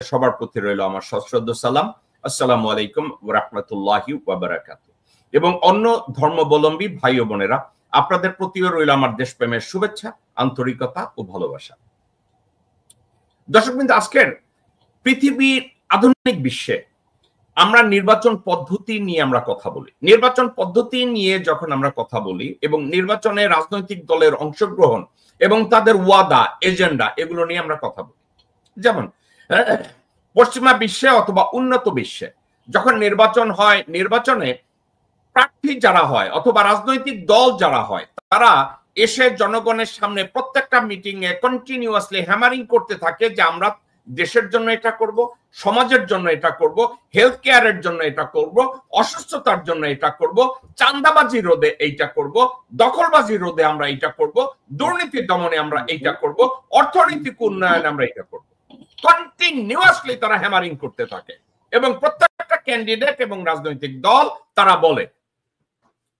সবার প্রতি রইল আমার সশ্রদ্ধ সালাম। আসসালামু আলাইকুম ওয়া রাহমাতুল্লাহি ওয়া বারাকাতুহু। এবং অন্য ধর্মাবলম্বী ভাই ও বোনেরা, আপনাদের প্রতিও রইল আমার দেশপ্রেমের শুভেচ্ছা, আন্তরিকতা ও ভালোবাসা। দর্শকবৃন্দ, আজকের পৃথিবীর আধুনিক বিশ্বে আমরা নির্বাচন পদ্ধতি নিয়ে আমরা কথা বলি। নির্বাচন পদ্ধতি নিয়ে যখন আমরা কথা বলি এবং নির্বাচনে রাজনৈতিক দলের অংশগ্রহণ এবং তাদের ওয়াদা, এজেন্ডা, এগুলো নিয়ে আমরা কথা বলি। যেমন পশ্চিমা বিশ্বে অথবা উন্নত বিশ্বে যখন নির্বাচন হয়, নির্বাচনে প্রার্থী যারা হয় অথবা রাজনৈতিক দল যারা হয়, তারা এসে জনগণের সামনে প্রত্যেকটা মিটিং এ কন্টিনিউয়াসলি হ্যামারিং করতে থাকে যে আমরা দেশের জন্য এটা করব, সমাজের জন্য এটা করব, হেলথ কেয়ারের জন্য এটা করব, অসুস্থতার জন্য এটা করব, চাঁদাবাজি রোধে এইটা করব, দখলবাজি রোধে আমরা এটা করব, দুর্নীতি দমনে আমরা এইটা করব, অর্থনৈতিক উন্নয়নে আমরা এটা করব। কন্টিনিউয়াসলি তারা হ্যামারিং করতে থাকে এবং প্রত্যেকটা ক্যান্ডিডেট এবং রাজনৈতিক দল তারা বলে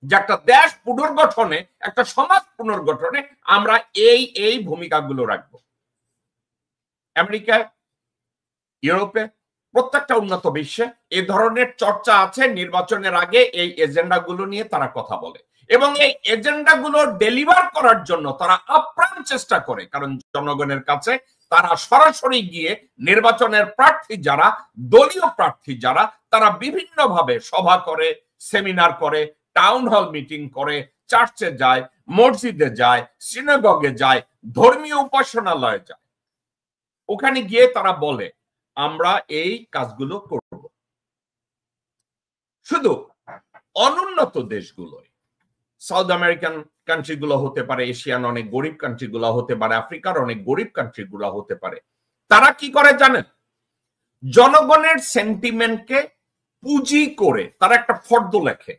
যে একটা দেশ পুনর্গঠনে, একটা সমাজ পুনর্গঠনে আমরা এই ভূমিকাগুলো রাখবো। আমেরিকায়, ইউরোপে, প্রত্যেকটা উন্নত বিশ্বে এই ধরনের চর্চা আছে। নির্বাচনের আগে এই এজেন্ডাগুলো নিয়ে তারা কথা বলে এবং এই এজেন্ডাগুলো ডেলিভার করার জন্য তারা আপ্রাণ চেষ্টা করে, কারণ জনগণের কাছে তারা সরাসরি গিয়ে নির্বাচনের প্রার্থী যারা, দলীয় প্রার্থী যারা, তারা বিভিন্নভাবে সভা করে, সেমিনার করে, টাউন হল মিটিং করে, চার্চে যায়, মসজিদে যায়, সিনাগগে যায়, ধর্মীয় উপাসনালয়ে যায়। ওখানে গিয়ে তারা বলে আমরা এই কাজগুলো করব। শুধু অনুন্নত দেশগুলোয়, সাউথ আমেরিকান কান্ট্রিগুলো হতে পারে, এশিয়ান অনেক গরিব কান্ট্রিগুলো হতে পারে, আফ্রিকার অনেক গরিব কান্ট্রিগুলো হতে পারে, তারা কি করে জানেন? জনগণের সেন্টিমেন্টকে পুঁজি করে তারা একটা ফর্দ লেখে।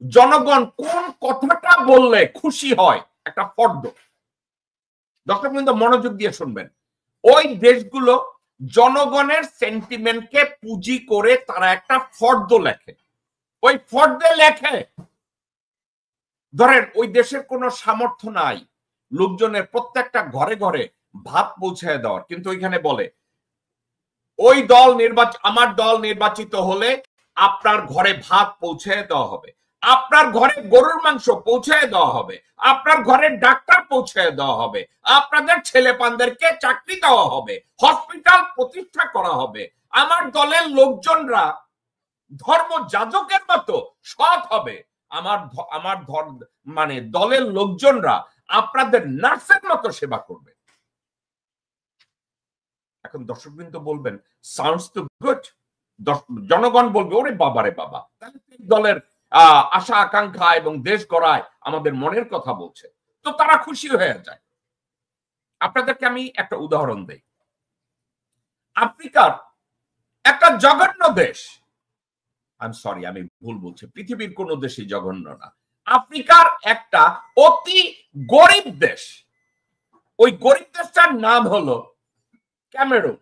জনগণ কোন কথাটা বললে খুশি হয়, একটা ফর্দ। দর্শকবৃন্দ মনোযোগ দিয়ে শুনবেন। ওই দেশগুলো জনগণের সেন্টিমেন্টকে পুঁজি করে তারা একটা ফর্দ লেখে। ওই ফর্দে লেখে, ধরেন ওই দেশের কোনো সামর্থ্য নাই লোকজনের প্রত্যেকটা ঘরে ঘরে ভাত পৌঁছায় দেওয়ার, কিন্তু ওইখানে বলে ওই দল আমার দল নির্বাচিত হলে আপনার ঘরে ভাত পৌঁছায় দেওয়া হবে, আপনার ঘরে গরুর মাংস পৌঁছায় দেওয়া হবে, আপনার ঘরে ডাক্তার পৌঁছায় দেওয়া হবে, আপনাদের ছেলেপানদেরকে চাকরি দেওয়া হবে, হসপিটাল প্রতিষ্ঠা করা হবে, আমার দলের লোকজনরা ধর্ম যাজকের মতো সৎ হবে, আমার মানে দলের লোকজনরা আপনাদের নার্সের মতো সেবা করবে। এখন দর্শকবৃন্দ বলবেন সাউন্ডস টু গুড। জনগণ বলবে ওরে বাবারে বাবা, দলের আশা আকাঙ্ক্ষা এবং দেশ গড়ায় আমাদের মনের কথা বলছে, তো তারা খুশি হয়ে যায়। আপনাদেরকে আমি একটা উদাহরণ দেই। আফ্রিকার একটা জঘন্য দেশ, আমি ভুল বলছি, পৃথিবীর কোন দেশই জঘন্য না, আফ্রিকার একটা অতি গরিব দেশ, ওই গরিব দেশটার নাম হলো ক্যামেরুন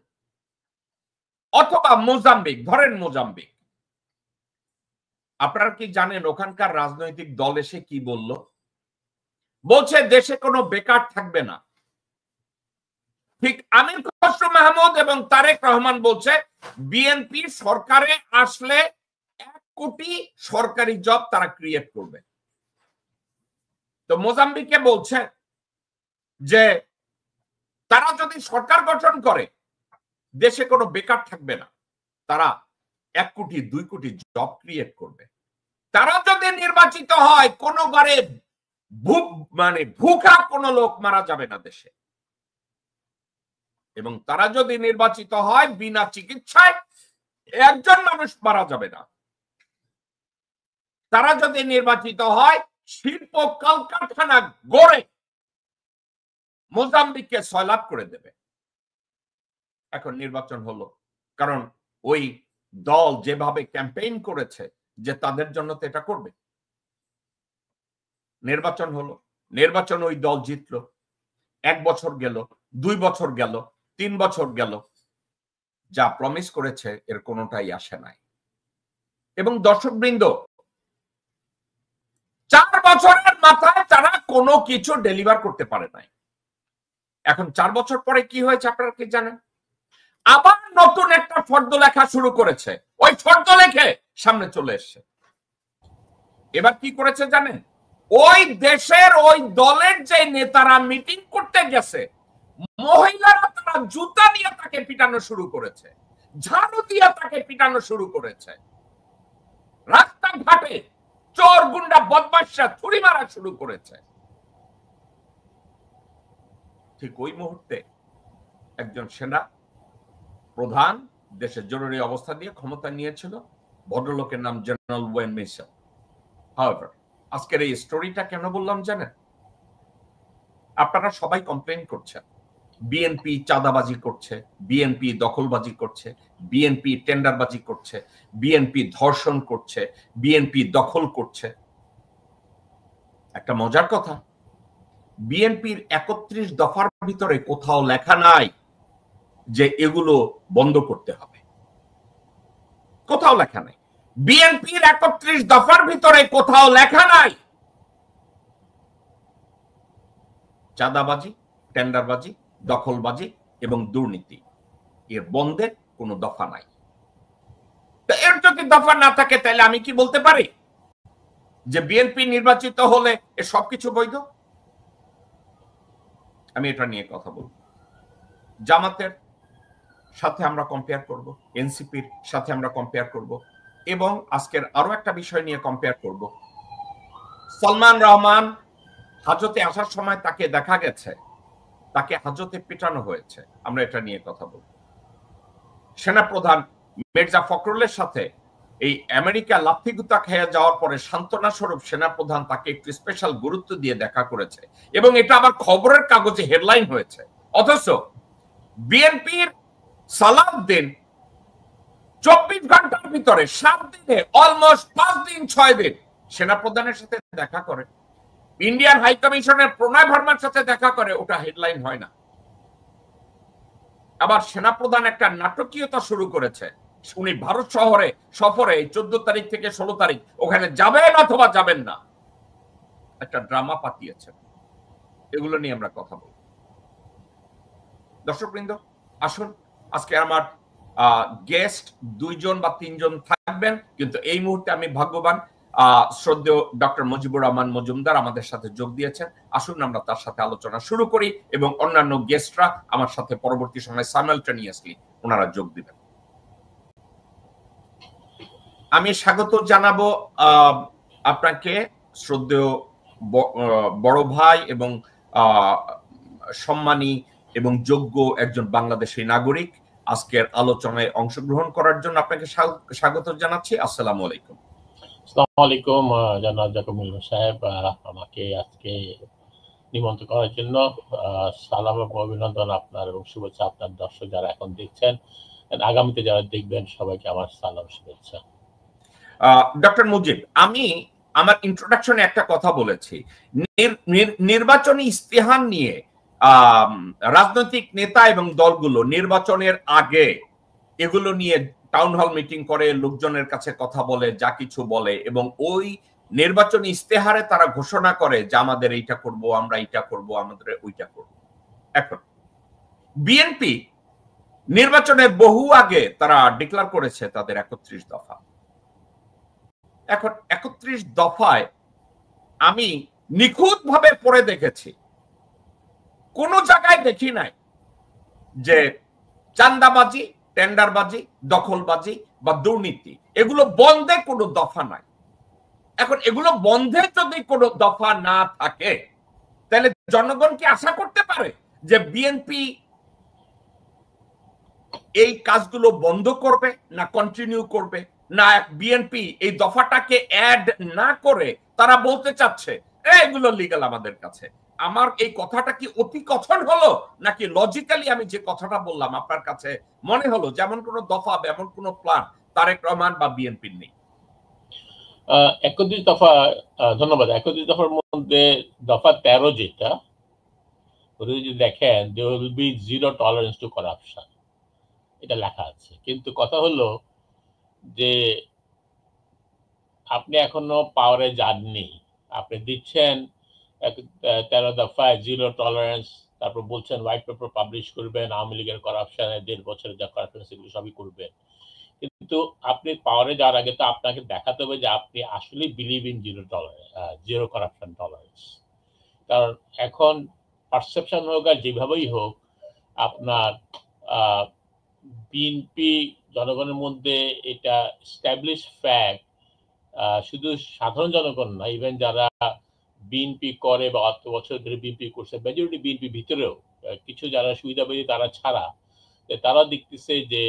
অথবা মোজাম্বিক। ধরেন মোজাম্বিক। আপনারা কি জানেন ওখানকার রাজনৈতিক দল এসে কি বলছে দেশে কোনো বেকার থাকবে না। ঠিক আমির খসরু মাহমুদ এবং তারেক রহমান বলছে বিএনপি সরকারে আসলে 1 কোটি সরকারি জব তারা ক্রিয়েট করবে। তো মোজাম্বিকে বলছে যে তারা যদি সরকার গঠন করে দেশে কোনো বেকার থাকবে না, তারা 1 কোটি 2 কোটি জব ক্রিয়েট করবে। তারা যদি নির্বাচিত হয় কোনো ঘরে ভুখা কোনো লোক মারা যাবে না দেশে, এবং তারা যদি নির্বাচিত হয় বিনা চিকিৎসায় একজন মানুষ মারা যাবে না। তারা যদি নির্বাচিত হয় শিল্প কলকারখানা গড়ে মোজাম্বিককে সয়লাব করে দেবে। এখন নির্বাচন হলো, কারণ ওই দল যেভাবে ক্যাম্পেইন করেছে যে তাদের জন্য তো এটা করবে। নির্বাচন হলো, নির্বাচন ওই দল জিতলো। 1 বছর গেল, 2 বছর গেল, 3 বছর গেল, যা প্রমিস করেছে এর কোনোটাই আসে নাই। এবং দর্শকবৃন্দ, 4 বছরের মাথায় তারা কোনো কিছু ডেলিভার করতে পারে নাই। এখন 4 বছর পরে কি হয়েছে আপনারা কি জানেন? আবার নতুন একটা ফর্দ লেখা শুরু করেছে, ওই ফর্দ লেখে সামনে চলে এসছে। এবার কি করেছে জানেন? ওই দেশের ওই দলের যে নেতারা মিটিং করতে গেছে, মহিলারা তারা জুতা দিয়ে তাকে পিটানো শুরু করেছে, ঝাড়ু দিয়ে তাকে পিটানো শুরু করেছে, রাস্তাঘাটে চোর গুন্ডা বদমাশরা ছুরি মারা শুরু করেছে। ঠিক ওই মুহূর্তে একজন সেনা প্রধান দেশের জরুরি অবস্থা দিয়ে ক্ষমতা নিয়েছিল, ভদ্রলোকের নাম জেনারেল ওয়েন মিশেল। However, আজকের এই স্টোরিটা কেন বললাম জানেন? আপনারা সবাই কমপ্লেন করছেন বিএনপি চাঁদাবাজি করছে, বিএনপি দখলবাজি করছে, বিএনপি টেন্ডারবাজি করছে, বিএনপি ধর্ষণ করছে, বিএনপি দখল করছে। একটা মজার কথা, বিএনপির ৩১ দফার ভিতরে কোথাও লেখা নাই যে এগুলো বন্ধ করতে হবে, কোথাও লেখা নাই। বিএনপির ৩১ দফার ভিতরে কোথাও লেখা নাই চাঁদাবাজি, টেন্ডারবাজি, দখলবাজি এবং দুর্নীতি এর বন্ধে কোনো দফা নাই। এর যদি দফা না থাকে তাহলে আমি কি বলতে পারি যে বিএনপি নির্বাচিত হলে এ সবকিছু বৈধ? আমি এটা নিয়ে কথা বলব। জামাতের সাথে আমরা কম্পেয়ার করব, এনসিপির সাথে আমরা কম্পেয়ার করব, এবং আজকের আরো একটা বিষয় নিয়ে কম্পেয়ার করব। সালমান রহমান হাজতে আসার সময় তাকে দেখা গেছে, তাকে হাজতে পিটানো হয়েছে, আমরা এটা নিয়ে কথা বলব। সেনাপ্রধান মির্জা ফখরুলের সাথে এই আমেরিকা লাথিগুতা খেয়ে যাওয়ার পরে সান্ত্বনা স্বরূপ সেনাপ্রধান তাকে একটু স্পেশাল গুরুত্ব দিয়ে দেখা করেছে, এবং এটা আবার খবরের কাগজে হেডলাইন হয়েছে। অথচ বিএনপির সালাউদ্দিন 24 ঘন্টার ভিতরে 7 দিনে অলমোস্ট 5 দিন 6 দিন সেনাপ্রধানের সাথে দেখা করে, ইন্ডিয়ান হাই কমিশনের প্রণয় ভার্মার সাথে দেখা করে, ওটা হেডলাইন হয় না। আবার সেনাপ্রধান একটা নাটকীয়তা শুরু করেছে, উনি ভারত শহরে সফরে 14 তারিখ থেকে 16 তারিখ ওখানে যাবেন অথবা যাবেন না, একটা ড্রামা পাতিয়েছেন। এগুলো নিয়ে আমরা কথা বলব। দর্শকবৃন্দ, আসুন, আজকে আমার গেস্ট 2 জন বা 3 জন থাকবেন, কিন্তু এই মুহূর্তে আমি ভাগ্যবান শ্রদ্ধেয় ডক্টর মুজিবুর রহমান মজুমদার আমাদের সাথে যোগ দিয়েছেন। আসুন আমরা তার সাথে আলোচনা শুরু করি, এবং অন্যান্য গেস্টরা আমার সাথে পরবর্তী সময় সাইমালটেনিয়াসলি ওনারা যোগ দিবেন। আমি স্বাগত জানাবো আপনাকে, শ্রদ্ধেয় বড় ভাই এবং সম্মানী এবং যোগ্য একজন বাংলাদেশী নাগরিক, আজকের আলোচনায় অংশগ্রহণ করার জন্য আপনাকে স্বাগত জানাচ্ছি। আসসালামু আলাইকুম। আসসালামু আলাইকুম জনাব জাকির সাহেব, আমাকে আজকে নিমন্ত্রণ করার জন্য সালাম এবং অভিনন্দন আপনার, এবং শুভেচ্ছা আপনার দর্শক যারা এখন দেখছেন, আগামীতে যারা দেখবেন সবাইকে আমার সালাম শুভেচ্ছা। ডক্টর মুজিব, আমি আমার ইন্ট্রোডাকশনে একটা কথা বলেছি, নির্বাচনী ইস্তেহার নিয়ে রাজনৈতিক নেতা এবং দলগুলো নির্বাচনের আগে এগুলো নিয়ে টাউন হল মিটিং করে, লোকজনের কাছে কথা বলে, যা কিছু বলে, এবং ওই নির্বাচনী ইস্তেহারে তারা ঘোষণা করে যে আমাদের এইটা করব, আমরা এইটা করব, আমাদের ওইটা করব। এখন বিএনপি নির্বাচনের বহু আগে তারা ডিক্লেয়ার করেছে তাদের ৩১ দফা। এখন ৩১ দফায় আমি নিখুঁতভাবে পড়ে দেখেছি, কোন জায়গায় দেখি নাই যে চাঁদাবাজি, টেন্ডারবাজি, দখলবাজি বা দুর্নীতি এগুলো বন্ধে কোনো দফা নাই। এখন এগুলো বন্ধে যদি কোনো দফা না থাকে তাহলে জনগণ কি আশা করতে পারে যে বিএনপি এই কাজগুলো বন্ধ করবে না কন্টিনিউ করবে? না বিএনপি এই দফাটাকে অ্যাড না করে তারা বলতে চাচ্ছে এগুলো লিগ্যাল আমাদের কাছে? আমার এই কথাটা কি অতি কথন হলো, নাকি লজিক্যালি আমি যে কথাটা বললাম আপনার কাছে মনে হলো যেমন কোন দফা, এমন কোন প্ল্যান তারেক রহমান বা বিএনপির নেই? ৩১ দফা, ধন্যবাদ। ৩১ দফার মধ্যে দফা 13 যেটা, ওটা যদি দেখেন there will be zero tolerance to corruption, এটা লেখা আছে। কিন্তু কথা হলো যে আপনি এখনো পাওয়ারে যাননি, আপনি দিচ্ছেন 13 দফায় জিরো টলারেন্স তারপর বলছেন হোয়াইট পেপার পাবলিশ করবেন, আওয়ামী লীগের করাপশনে 1.5 বছরের যা করাপশন সেগুলো সবই করবেন। কিন্তু আপনি পাওয়ারে যাওয়ার আগে তো আপনাকে দেখাতে হবে যে আপনি আসলে believe in zero corruption tolerance. কারণ এখন পারসেপশন হোক আর যেভাবেই হোক, আপনার বিএনপি জনগণের মধ্যে এটা এস্টাবলিশ ফ্যাক্ট, শুধু সাধারণ জনগণ না, ইভেন যারা বিএনপি করে বা অত বছর ধরে বিএনপি করছে, মেজরিটি বিএনপি ভিতরেও কিছু যারা সুবিধাবাদী তারা ছাড়া, তারা দেখতেছে যে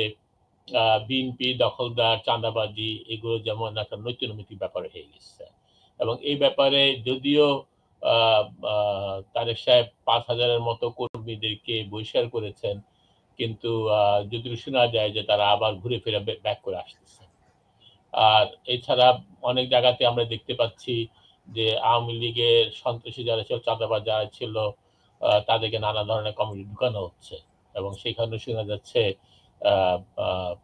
বিএনপি দখলদার, চাঁদাবাজি এগুলো যেমন একটা নৈতিক ব্যাপার হয়ে গেছে। এবং এই ব্যাপারে যদিও তারেক সাহেব 5,000-এর মতো কর্মীদেরকে বহিষ্কার করেছেন, কিন্তু যদি শোনা যায় যে তারা আবার ঘুরে ফিরে ব্যাক করে আসতেছে। আর এছাড়া অনেক জায়গাতে আমরা দেখতে পাচ্ছি যে আওয়ামী লীগের সন্ত্রাসী যারা ছিল, চাঁদাবাজ যারা ছিল, তাদেরকে নানা ধরনের কমিটি ঢুকানো হচ্ছে এবং সেখানে শোনা যাচ্ছে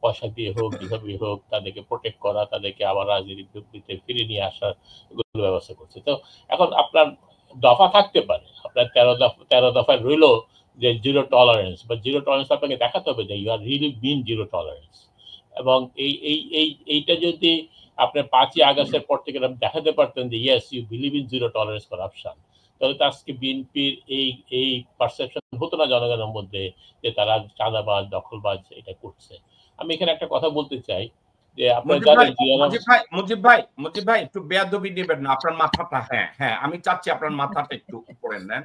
পয়সা দিয়ে হোক যেভাবে হোক তাদেরকে প্রোটেক্ট করা, তাদেরকে আবার রাজনীতিতে ফিরে নিয়ে আসার ব্যবস্থা করছে। তো এখন আপনার দফা থাকতে পারে, আপনার 13 দফায় রইল যে জিরো টলারেন্স, বা জিরো টলারেন্স আপনাকে দেখাতে হবে যে you are really been zero tolerance. এবং এইটা যদি আপনার 5ই আগস্টের পর থেকে দেখাতে পারতেন যে yes you believe in zero tolerance corruption, তাহলে তো আজকে বিএনপির এই পারসেপশন হতো না জনগণের মধ্যে যে তারা চাঁদাবাজ, দখলবাজ এটা করছে। আমি এখানে একটা কথা বলতে চাই যে আপনার মুজিব ভাই একটু বেয়াদবি নেবেন না, আপনার মাথাটা, হ্যাঁ আমি চাচ্ছি আপনার মাথাটা একটু উপরে নেন।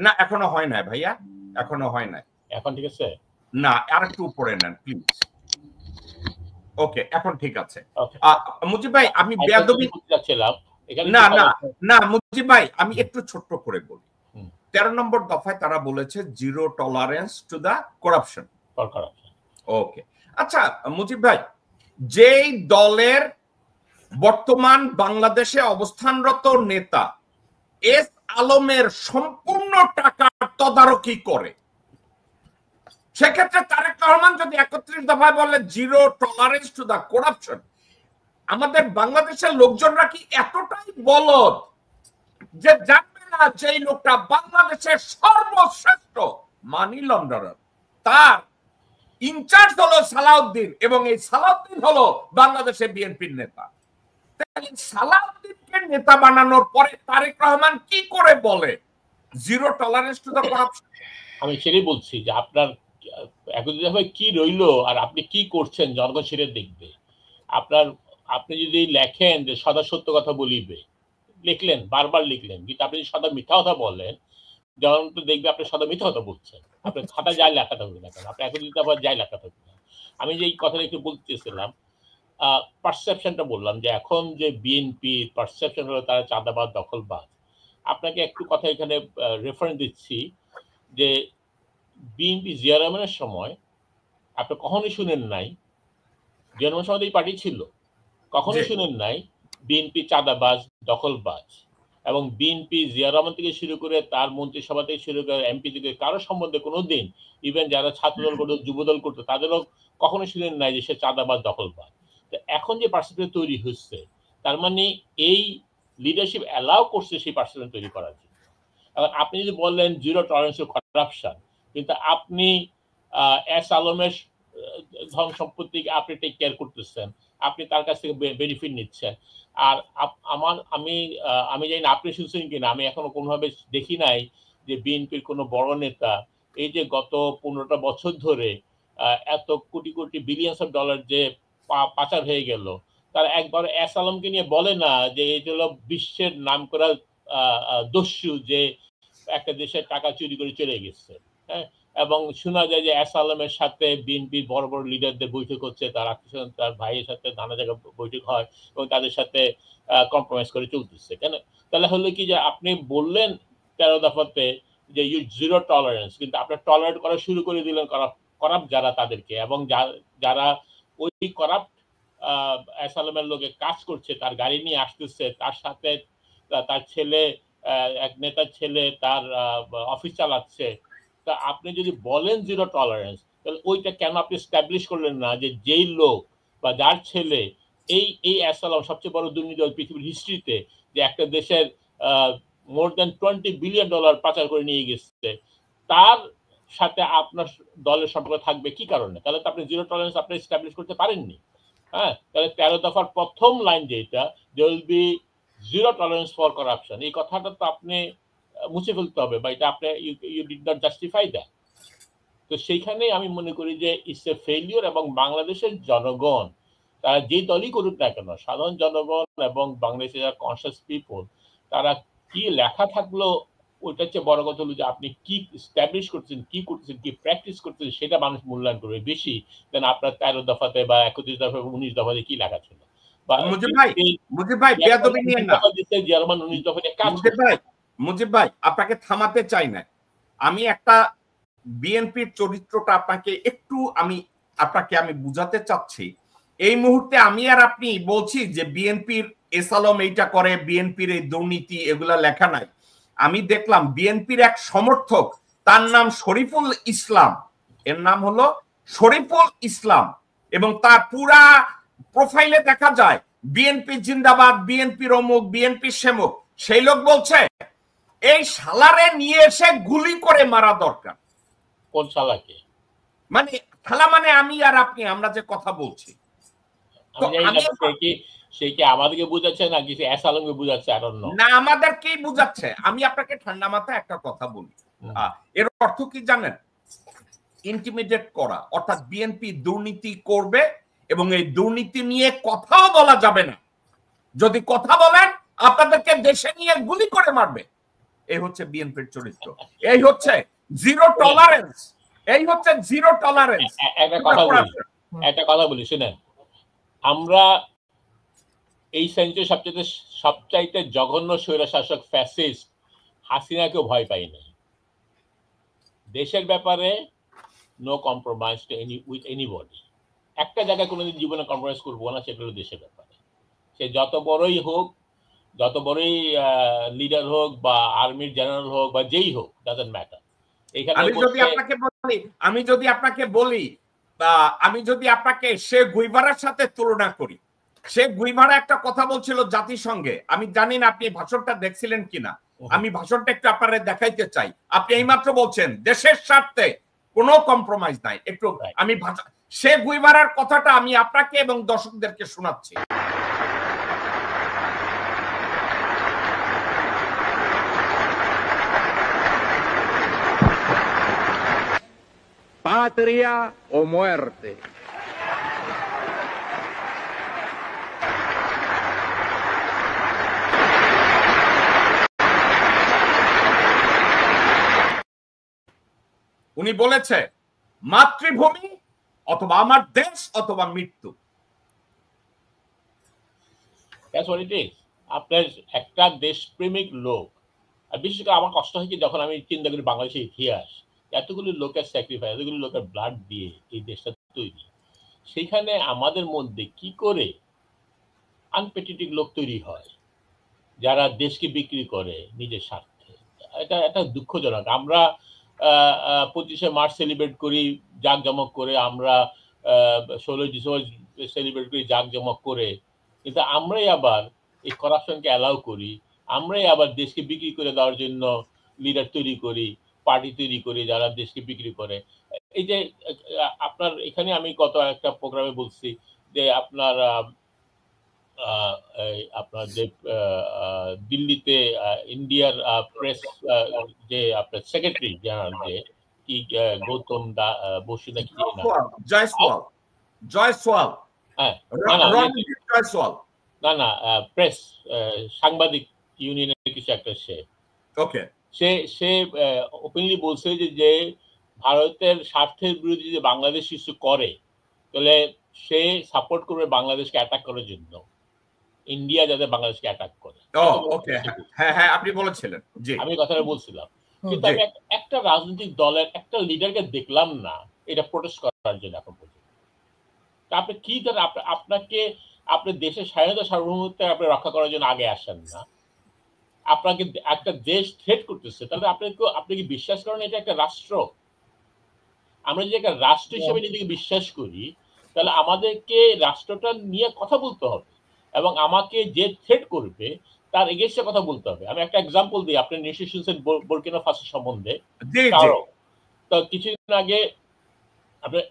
না এখনো হয় না ভাইয়া, এখনো হয় না। এখন ঠিক আছে? না আর একটু উপরে নেন প্লিজ। ওকে এখন ঠিক আছে। মুজিব ভাই আমি বেয়াদবি চাচ্ছিলাম না না না মুজিব ভাই আমি একটু ছোট্ট করে বলি। 13 নম্বর দফায় তারা বলেছে zero tolerance to the corruption. Okay আচ্ছা মুজিব ভাই, যেই দলের বর্তমান বাংলাদেশে অবস্থানরত নেতা এস আলমের সম্পূর্ণ টাকা তদারকি করে, সেক্ষেত্রে তারেক রহমান যদি 31 দফায় বলে zero tolerance to the corruption, আমাদের বাংলাদেশের লোকজনরা কি এতটাই বলদ যে জানবে না যে লোকটা বাংলাদেশের সর্বশ্রেষ্ঠ মানি লন্ডারার, তার ইনচার্জ হলো সালাউদ্দিন, এবং এই সালাউদ্দিন হলো বাংলাদেশের বিএনপির নেতা। সালাউদ্দিনকে নেতা বানানোর পরে তারেক রহমান কি করে বলে zero tolerance to the corruption? আমি সেটাই বলছি যে আপনার একদিকে কি রইলো আর আপনি কি করছেন জনগণ সেটা দেখবে। আপনি যদি লেখেন যে সদা সত্য কথা বলিবে, লিখলেন, বারবার লিখলেন, কিন্তু আপনি যদি সদা মিথ্যা কথা বলেন, জনগণ তো দেখবে আপনি সদা মিথ্যা কথা বলছেন। আপনার খাতা যাই লেখা থাকবে না কেন, আপনি এখন যদি আবার যাই লেখা থাকবে না। আমি যে এই কথাটা একটু বলতে চেয়েছিলাম, পারসেপশনটা বললাম যে এখন যে বিএনপি পারসেপশন হলো তারা চাঁদাবাজ, দখলবাজ। আপনাকে একটু কথা এখানে রেফারেন্স দিচ্ছি যে বিএনপি জিয়া রহমানের সময় আপনি কখনোই শুনেন নাই, জিয়া রহমান সময় এই পার্টি ছিল, কখনোই শুনেন নাই বিএনপি চাঁদাবাজ, দখলবাজ। এবং বিএনপি জিয়া রহমান থেকে শুরু করে তার মন্ত্রিসভা থেকে শুরু করে এমপি থেকে কারো সম্বন্ধে কোনোদিন, ইভেন যারা ছাত্রদল করতো, যুবদল করতো, তাদেরও কখনো শুনেন নাই যে সে চাঁদাবাজ, দখলবাজ। তো এখন যে পার্সেপশন তৈরি হচ্ছে, তার মানে এই লিডারশিপ অ্যালাউ করছে সেই পার্সেপশন তৈরি করার জন্য। এখন আপনি যদি বললেন জিরো টলারেন্স টু করাপশন, কিন্তু আপনি এস আলমের ধন সম্পত্তিকে আপনি টেক কেয়ার করতেছেন, আপনি তার কাছ থেকে বেনিফিট নিচ্ছেন। আর আমি জানি না আপনি শুনছেন কিনা, আমি এখনো কোনোভাবে দেখি নাই যে বিএনপির কোনো বড় নেতা এই যে গত 15টা বছর ধরে এত crore crore billions of dollar যে পাচার হয়ে গেল, তারা একবার এস আলমকে নিয়ে বলে না যে এটা হলো বিশ্বের নাম করা দস্যু যে একটা দেশের টাকা চুরি করে চলে গেছে। হ্যাঁ, এবং শোনা যায় যে এস আলমের সাথে বিএনপির বড় বড় লিডারদের বৈঠক হচ্ছে, তার আত্মীয় তার ভাইয়ের সাথে নানা জায়গায় বৈঠক হয় এবং তাদের সাথে কম্প্রোমাইজ করে চলতেছে। কেন? তাহলে হলো কি যে আপনি বললেন 13 দফাতে যে ইউ জিরো টলারেন্স, কিন্তু আপনার টলারেট করা শুরু করে দিলেন করাপ্ট যারা তাদেরকে, এবং যারা ওই করাপ্ট এস আলমের লোকে কাজ করছে, তার গাড়ি নিয়ে আসতেছে, তার সাথে তার ছেলে, এক নেতার ছেলে তার অফিস চালাচ্ছে। তা আপনি যদি বলেন জিরো টলারেন্স, তাহলে ওইটা কেন আপনি এস্টাবলিশ করলেন না যে যেই লোক বা যার ছেলে এই এস আলম সবচেয়ে বড় দুর্নীতি পৃথিবীর হিস্ট্রিতে, যে একটা দেশের মোর দ্যান $20 বিলিয়ন পাচার করে নিয়ে গেছে, তার সাথে আপনার দলের সম্পর্ক থাকবে কি কারণে? তাহলে তো আপনি জিরো টলারেন্স আপনি এস্টাবলিশ করতে পারেননি। হ্যাঁ, তাহলে 13 দফার প্রথম লাইন যেটা, there will be zero tolerance for corruption, এই কথাটা তো আপনি মুছে ফেলতে হবে, বা এটা আপনি you did not justify that. তো সেইখানে আমি মনে করি যে ইটস এ ফেলিওর, এবং বাংলাদেশের জনগণ তারা যে দলই করুক না কেন, সাধারণ জনগণ এবং বাংলাদেশের যারা কনসিয়াস পিপল, তারা কি লেখা থাকলো ওইটা হচ্ছে বড় কথা হলো যে আপনি কি এস্টাবলিশ করছেন, কি করতেছেন, কি প্র্যাকটিস করতেছেন, সেটা মানুষ মূল্যায়ন করবে বেশি দেন আপনার 13 দফাতে বা 31 দফা 19 দফাতে কি লেখা ছিল। বা মুজিব ভাই বেয়াদবি নিয়ে না, জার্মান 19 দফাতে কাজ মুজিব ভাই আপনাকে থামাতে চাই না। আমি একটা বিএনপির চরিত্রটা আপনাকে আমি বুঝাতে চাচ্ছি। এই মুহূর্তে আমি আর আপনি বলছি যে বিএনপির এসালম এইটা করে, বিএনপির এই দুর্নীতি, এগুলা লেখা নাই। আমি দেখলাম বিএনপির এক সমর্থক, তার নাম শরীফুল ইসলাম, এর নাম হলো শরীফুল ইসলাম, এবং তার পুরা প্রোফাইলে দেখা যায় বিএনপি জিন্দাবাদ, বিএনপির অমুক, বিএনপির সেমুক। সেই লোক বলছে এই শালারে নিয়ে এসে গুলি করে মারা দরকার। কোন শালাকে? মানে শালা মানে আমি আর আপনি, আমরা যে কথা বলছি। সে কি আমাদেরকে বুঝাচ্ছে না কিছু এসালমকে বুঝাচ্ছে? না, আমাদেরকেই বুঝাচ্ছে। আমি আপনাকে ঠান্ডা মাথায় একটা কথা বলি, এর অর্থ কি জানেন? ইন্টিমিডেট করা, অর্থাৎ বিএনপি দুর্নীতি করবে এবং এই দুর্নীতি নিয়ে কথাও বলা যাবে না। যদি কথা বলেন আপনাদেরকে দেশে নিয়ে গুলি করে মারবে। এই হচ্ছে বিএনপির চরিত্র, এই হচ্ছে জিরো টলারেন্স, এই হচ্ছে জিরো টলারেন্স। একটা কথা বলি শুনেন, আমরা এই সেঞ্চুরি সবচাইতে জঘন্য স্বৈরশাসক ফ্যাসিস্ট হাসিনাকেও ভয় পাই না। দেশের ব্যাপারে নো কম্প্রোমাইজ উইথ এনিবডি। একটা জায়গায় কোনোদিন জীবনে কম্প্রোমাইজ করবো না, সেটা হলো দেশের ব্যাপারে। সে যত বড়ই হোক, যত বড়ই লিডার হোক, বা আর্মির জেনারেল হোক, বা যেই হোক, ডাজন্ট ম্যাটার। এখানে আমি যদি আপনাকে সে গুইভারার সাথে তুলনা করি, সে গুইভারা একটা কথা বলছিল জাতিসংঘে, আমি জানি না আপনি ভাষণটা দেখছিলেন কিনা, আমি ভাষণটা একটু আপনারা দেখাইতে চাই। আপনি এইমাত্র বলছেন দেশের স্বার্থে কোনো কম্প্রোমাইজ নাই। একটু আমি সে গুইভারার কথাটা আমি আপনাকে এবং দর্শকদেরকে শোনাচ্ছি। Patria o muerte. উনি বলেছে মাতৃভূমি অথবা আমার দেশ অথবা মৃত্যু। আপনার একটা দেশপ্রেমিক লোক, আর বিশেষ করে আমার কষ্ট হয় কি যখন আমি চিন্তা করি বাংলাদেশের ইতিহাস, এতগুলো লোকের স্যাক্রিফাইস, এতগুলো লোকের ব্লাড দিয়ে এই দেশটা তৈরি, সেখানে আমাদের মধ্যে কি করে আনপেটিটিক লোক তৈরি হয় যারা দেশকে বিক্রি করে নিজের স্বার্থে। এটা দুঃখজনক। আমরা 25শে মার্চ সেলিব্রেট করি জাঁকজমক করে, আমরা 16ই ডিসেম্বর সেলিব্রেট করি জাঁকজমক করে, কিন্তু আমরাই আবার এই করাপশনকে অ্যালাউ করি, আমরাই আবার দেশকে বিক্রি করে দেওয়ার জন্য লিডার তৈরি করি, পার্টি তৈরি করি যারা দেশকে বিক্রি করে। এই যে আপনার এখানে আমি গত একটা প্রোগ্রামে বলছি যে আপনার যে দিল্লিতে ইন্ডিয়ার প্রেস যে আপনার সেক্রেটারি জেনারেল যে কি গৌতম বসু নাকি না প্রেস সাংবাদিক ইউনিয়নের কিছু একটা সে ওপেনলি বলছে যে ভারতের স্বার্থের বিরুদ্ধে যে বাংলাদেশ কিছু করে তাহলে সে সাপোর্ট করবে বাংলাদেশকে অ্যাটাক করার জন্য, ইন্ডিয়া যাতে বাংলাদেশকে অ্যাটাক করে। আপনি বলেছিলেন, আমি কথাটা বলছিলাম, কিন্তু আমি একটা রাজনৈতিক দলের একটা লিডারকে দেখলাম না এটা প্রোটেস্ট করার জন্য এখন পর্যন্ত। আপনি কি ধরেন আপনাকে আপনার দেশের স্বাধীনতা সার্বভৌমত্ব আপনি রক্ষা করার জন্য আগে আসেন না, আপনাকে একটা দেশ থ্রেট করতেছে, তাহলে আপনি কি বিশ্বাস করেন এটা একটা রাষ্ট্র? আমরা যদি একটা রাষ্ট্র হিসেবে নিজেকে বিশ্বাস করি তাহলে আমাদেরকে রাষ্ট্রটা নিয়ে কথা বলতে হবে, এবং আমাকে যে থ্রেট করবে তার এগেইনস্টে কথা বলতে হবে। আমি একটা এক্সাম্পল দিই, আপনি নিশ্চয়ই শুনছেন বুর্কিনা ফাসো সম্বন্ধে। তো কিছুদিন আগে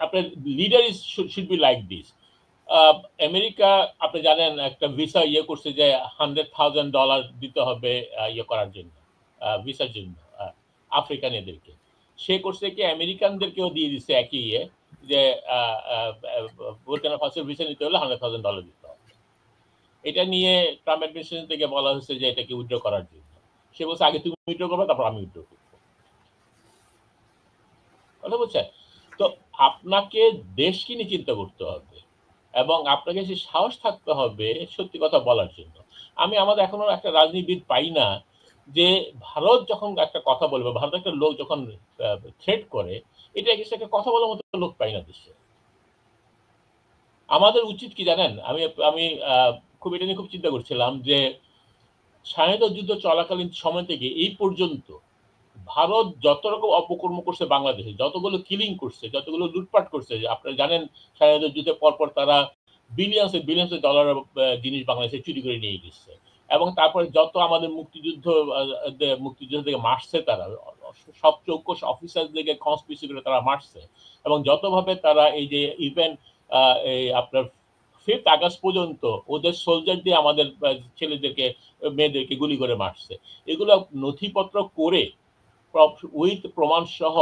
আপনার leader should be like this. America আপনি জানেন একটা ভিসা করছে যে $100,000 দিতে হবে করার জন্য, ভিসার জন্য আফ্রিকান এদেরকে। সে করছে কি আমেরিকানদেরকেও দিয়ে দিচ্ছে একই যে বুরকিনা ফাসোর ভিসা নিতে হলে $100,000 দিতে হবে। এটা নিয়ে ট্রাম্প অ্যাডমিনিস্ট্রেশন থেকে বলা হয়েছে যে এটাকে উইথড্র করার জন্য। সে বলছে আগে তুমি উইথড্র করবে, তারপর আমি উইথড্র করবো। কথা বলছে। তো আপনাকে দেশকে নিয়ে চিন্তা করতে হবে এবং আপনাকে সে সাহস থাকতে হবে সত্যি কথা বলার জন্য। আমি আমাদের এখনো একটা রাজনীতিবিদ পাই না যে ভারত যখন একটা কথা বলবে, ভারত একটা লোক যখন থ্রেট করে, এটা একটা কথা বলার মতো লোক পাই না দেশে। আমাদের উচিত কি জানেন, আমি আমি খুব এটা নিয়ে খুব চিন্তা করছিলাম যে স্বাধীনতা যুদ্ধ চলাকালীন সময় থেকে এই পর্যন্ত ভারত যত রকম অপকর্ম করছে বাংলাদেশে, যতগুলো কিলিং করছে, যতগুলো লুটপাট করছে, আপনারা জানেন স্বাধীনতা যুদ্ধের পরপর তারা বিলিয়ন্স ডলার জিনিস বাংলাদেশে চুরি করে নিয়ে গেছে। এবং তারপরে যত আমাদের মুক্তিযুদ্ধ থেকে মারছে তারা, সব চৌকস অফিসারদেরকে কনস্পিরেসি করে তারা মারছে। এবং যতভাবে তারা এই যে ইভেন এই আপনার 5th আগস্ট পর্যন্ত ওদের সোলজার দিয়ে আমাদের ছেলেদেরকে মেয়েদেরকে গুলি করে মারছে, এগুলো নথিপত্র করে উইথ প্রমাণ সহ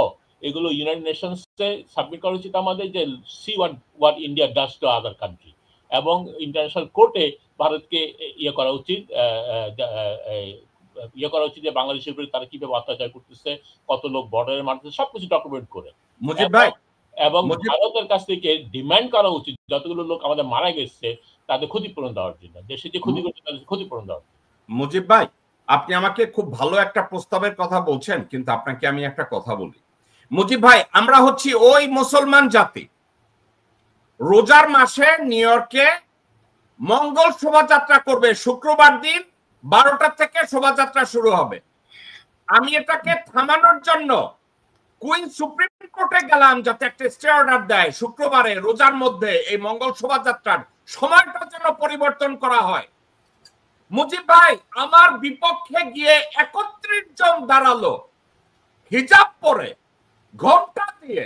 এগুলো ইউনাইটেড নেশনসে সাবমিট করা উচিত আমাদের, যে see what India does to other country. এবং ইন্টারন্যাশনাল কোর্টে ভারতকে করা উচিত যে বাংলাদেশের উপরে তারা কিভাবে অত্যাচার করতেছে, কত লোক বর্ডারে মারতেছে, সবকিছু ডকুমেন্ট করে। মুজিব ভাই, এবং ভারতের কাছ থেকে ডিমান্ড করা উচিত যতগুলো লোক আমাদের মারা গেছে তাদের ক্ষতিপূরণ দেওয়ার জন্য, দেশে যে ক্ষতি করছে তাদের ক্ষতিপূরণ দেওয়ার জন্য। মুজিব ভাই, আপনি আমাকে খুব ভালো একটা প্রস্তাবের কথা বলছেন, কিন্তু আপনাকে আমি একটা কথা বলি। মুজিব ভাই, আমরা হচ্ছি ওই মুসলমান জাতি, রোজার মাসে নিউ ইয়র্কে মঙ্গল শোভাযাত্রা করবে, শুক্রবার দিন 12টা থেকে শোভাযাত্রা শুরু হবে। আমি এটাকে থামানোর জন্য কুইন সুপ্রিম কোর্টে গেলাম যাতে একটা স্টে অর্ডার দেয়, শুক্রবারে রোজার মধ্যে এই মঙ্গল শোভাযাত্রার সময়টার জন্য পরিবর্তন করা হয়। মুজিব ভাই, আমার বিপক্ষে গিয়ে 31 জন দাঁড়ালো হিজাব পরে, ঘোমটা দিয়ে।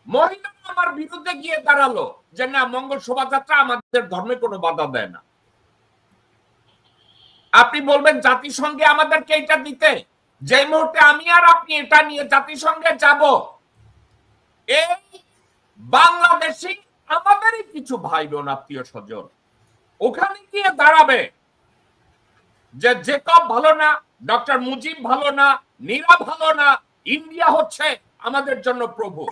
মহিলা আমার বিরুদ্ধে গিয়ে দাঁড়ালো যে না, মঙ্গল শোভাযাত্রা আমাদের ধর্মে কোনো বাধা দেয় না। আপনি বলবেন জাতিসংঘে আমাদেরকে এটা দিতে, যে মুহূর্তে আমি আর আপনি এটা নিয়ে জাতিসংঘে যাব, এই বাংলাদেশি আমাদেরই কিছু ভাই বোন আত্মীয় স্বজন ওখানে গিয়ে দাঁড়াবে যে জেকব ভালো না, ডক্টর মুজিব ভালো না, নীরা ভালো না, ইন্ডিয়া হচ্ছে আমাদের জন্য প্রভু।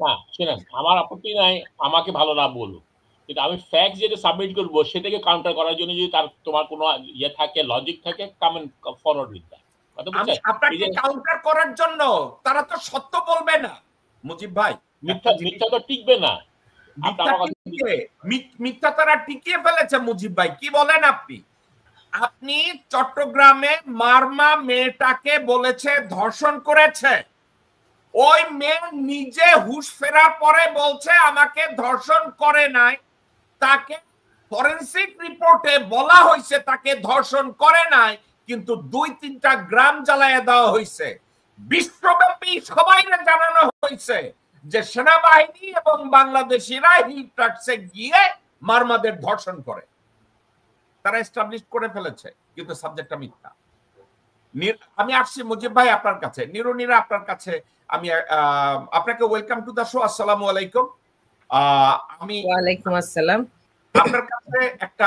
না শুনেন, আমার আপত্তি নাই আমাকে ভালো না বলুন, কিন্তু আমি ফ্যাক্ট যেটা সাবমিট করবো সেটাকে কাউন্টার করার জন্য যদি তোমার কোনো থাকে, লজিক থাকে, কমেন্ট ফরওয়ার্ড উইথ দ্যাট। আপনাকে কাউন্টার করার জন্য তারা তো সত্য বলবে না মুজিব ভাই, মিথ্যা তো টিকবে না। মিথ্যা তারা টিকিয়ে ফেলেছে মুজিব ভাই, কি বলেন আপনি? আপনি চট্টগ্রামে মারমা মেয়েটাকে বলেছে ধর্ষণ করেছে, ওই মেয়ে নিজে হুঁশ ফেরার পরে বলছে আমাকে ধর্ষণ করে নাই, তাকে ফরেনসিক রিপোর্টে বলা হয়েছে তাকে ধর্ষণ করে নাই, কিন্তু 2-3টা গ্রাম জ্বালায় দেওয়া হয়েছে। বিশ্বব্যাপী সবাই জানানো হয়েছে যে সেনাবাহিনী এবং বাংলাদেশিরা হিল ট্রাক্সে গিয়ে মারমাদের ধর্ষণ করে, তারা এস্টাবলিশ করে ফেলেছে, কিন্তু সাবজেক্টটা মিথ্যা। আমি আসছি মুজিব ভাই আপনার কাছে, নিরুনিরা আপনার কাছে। আমি আপনাকে ওয়েলকাম টু দা শো। আসসালামু আলাইকুম। আমি ওয়ালাইকুম আসসালাম। আপনার কাছে একটা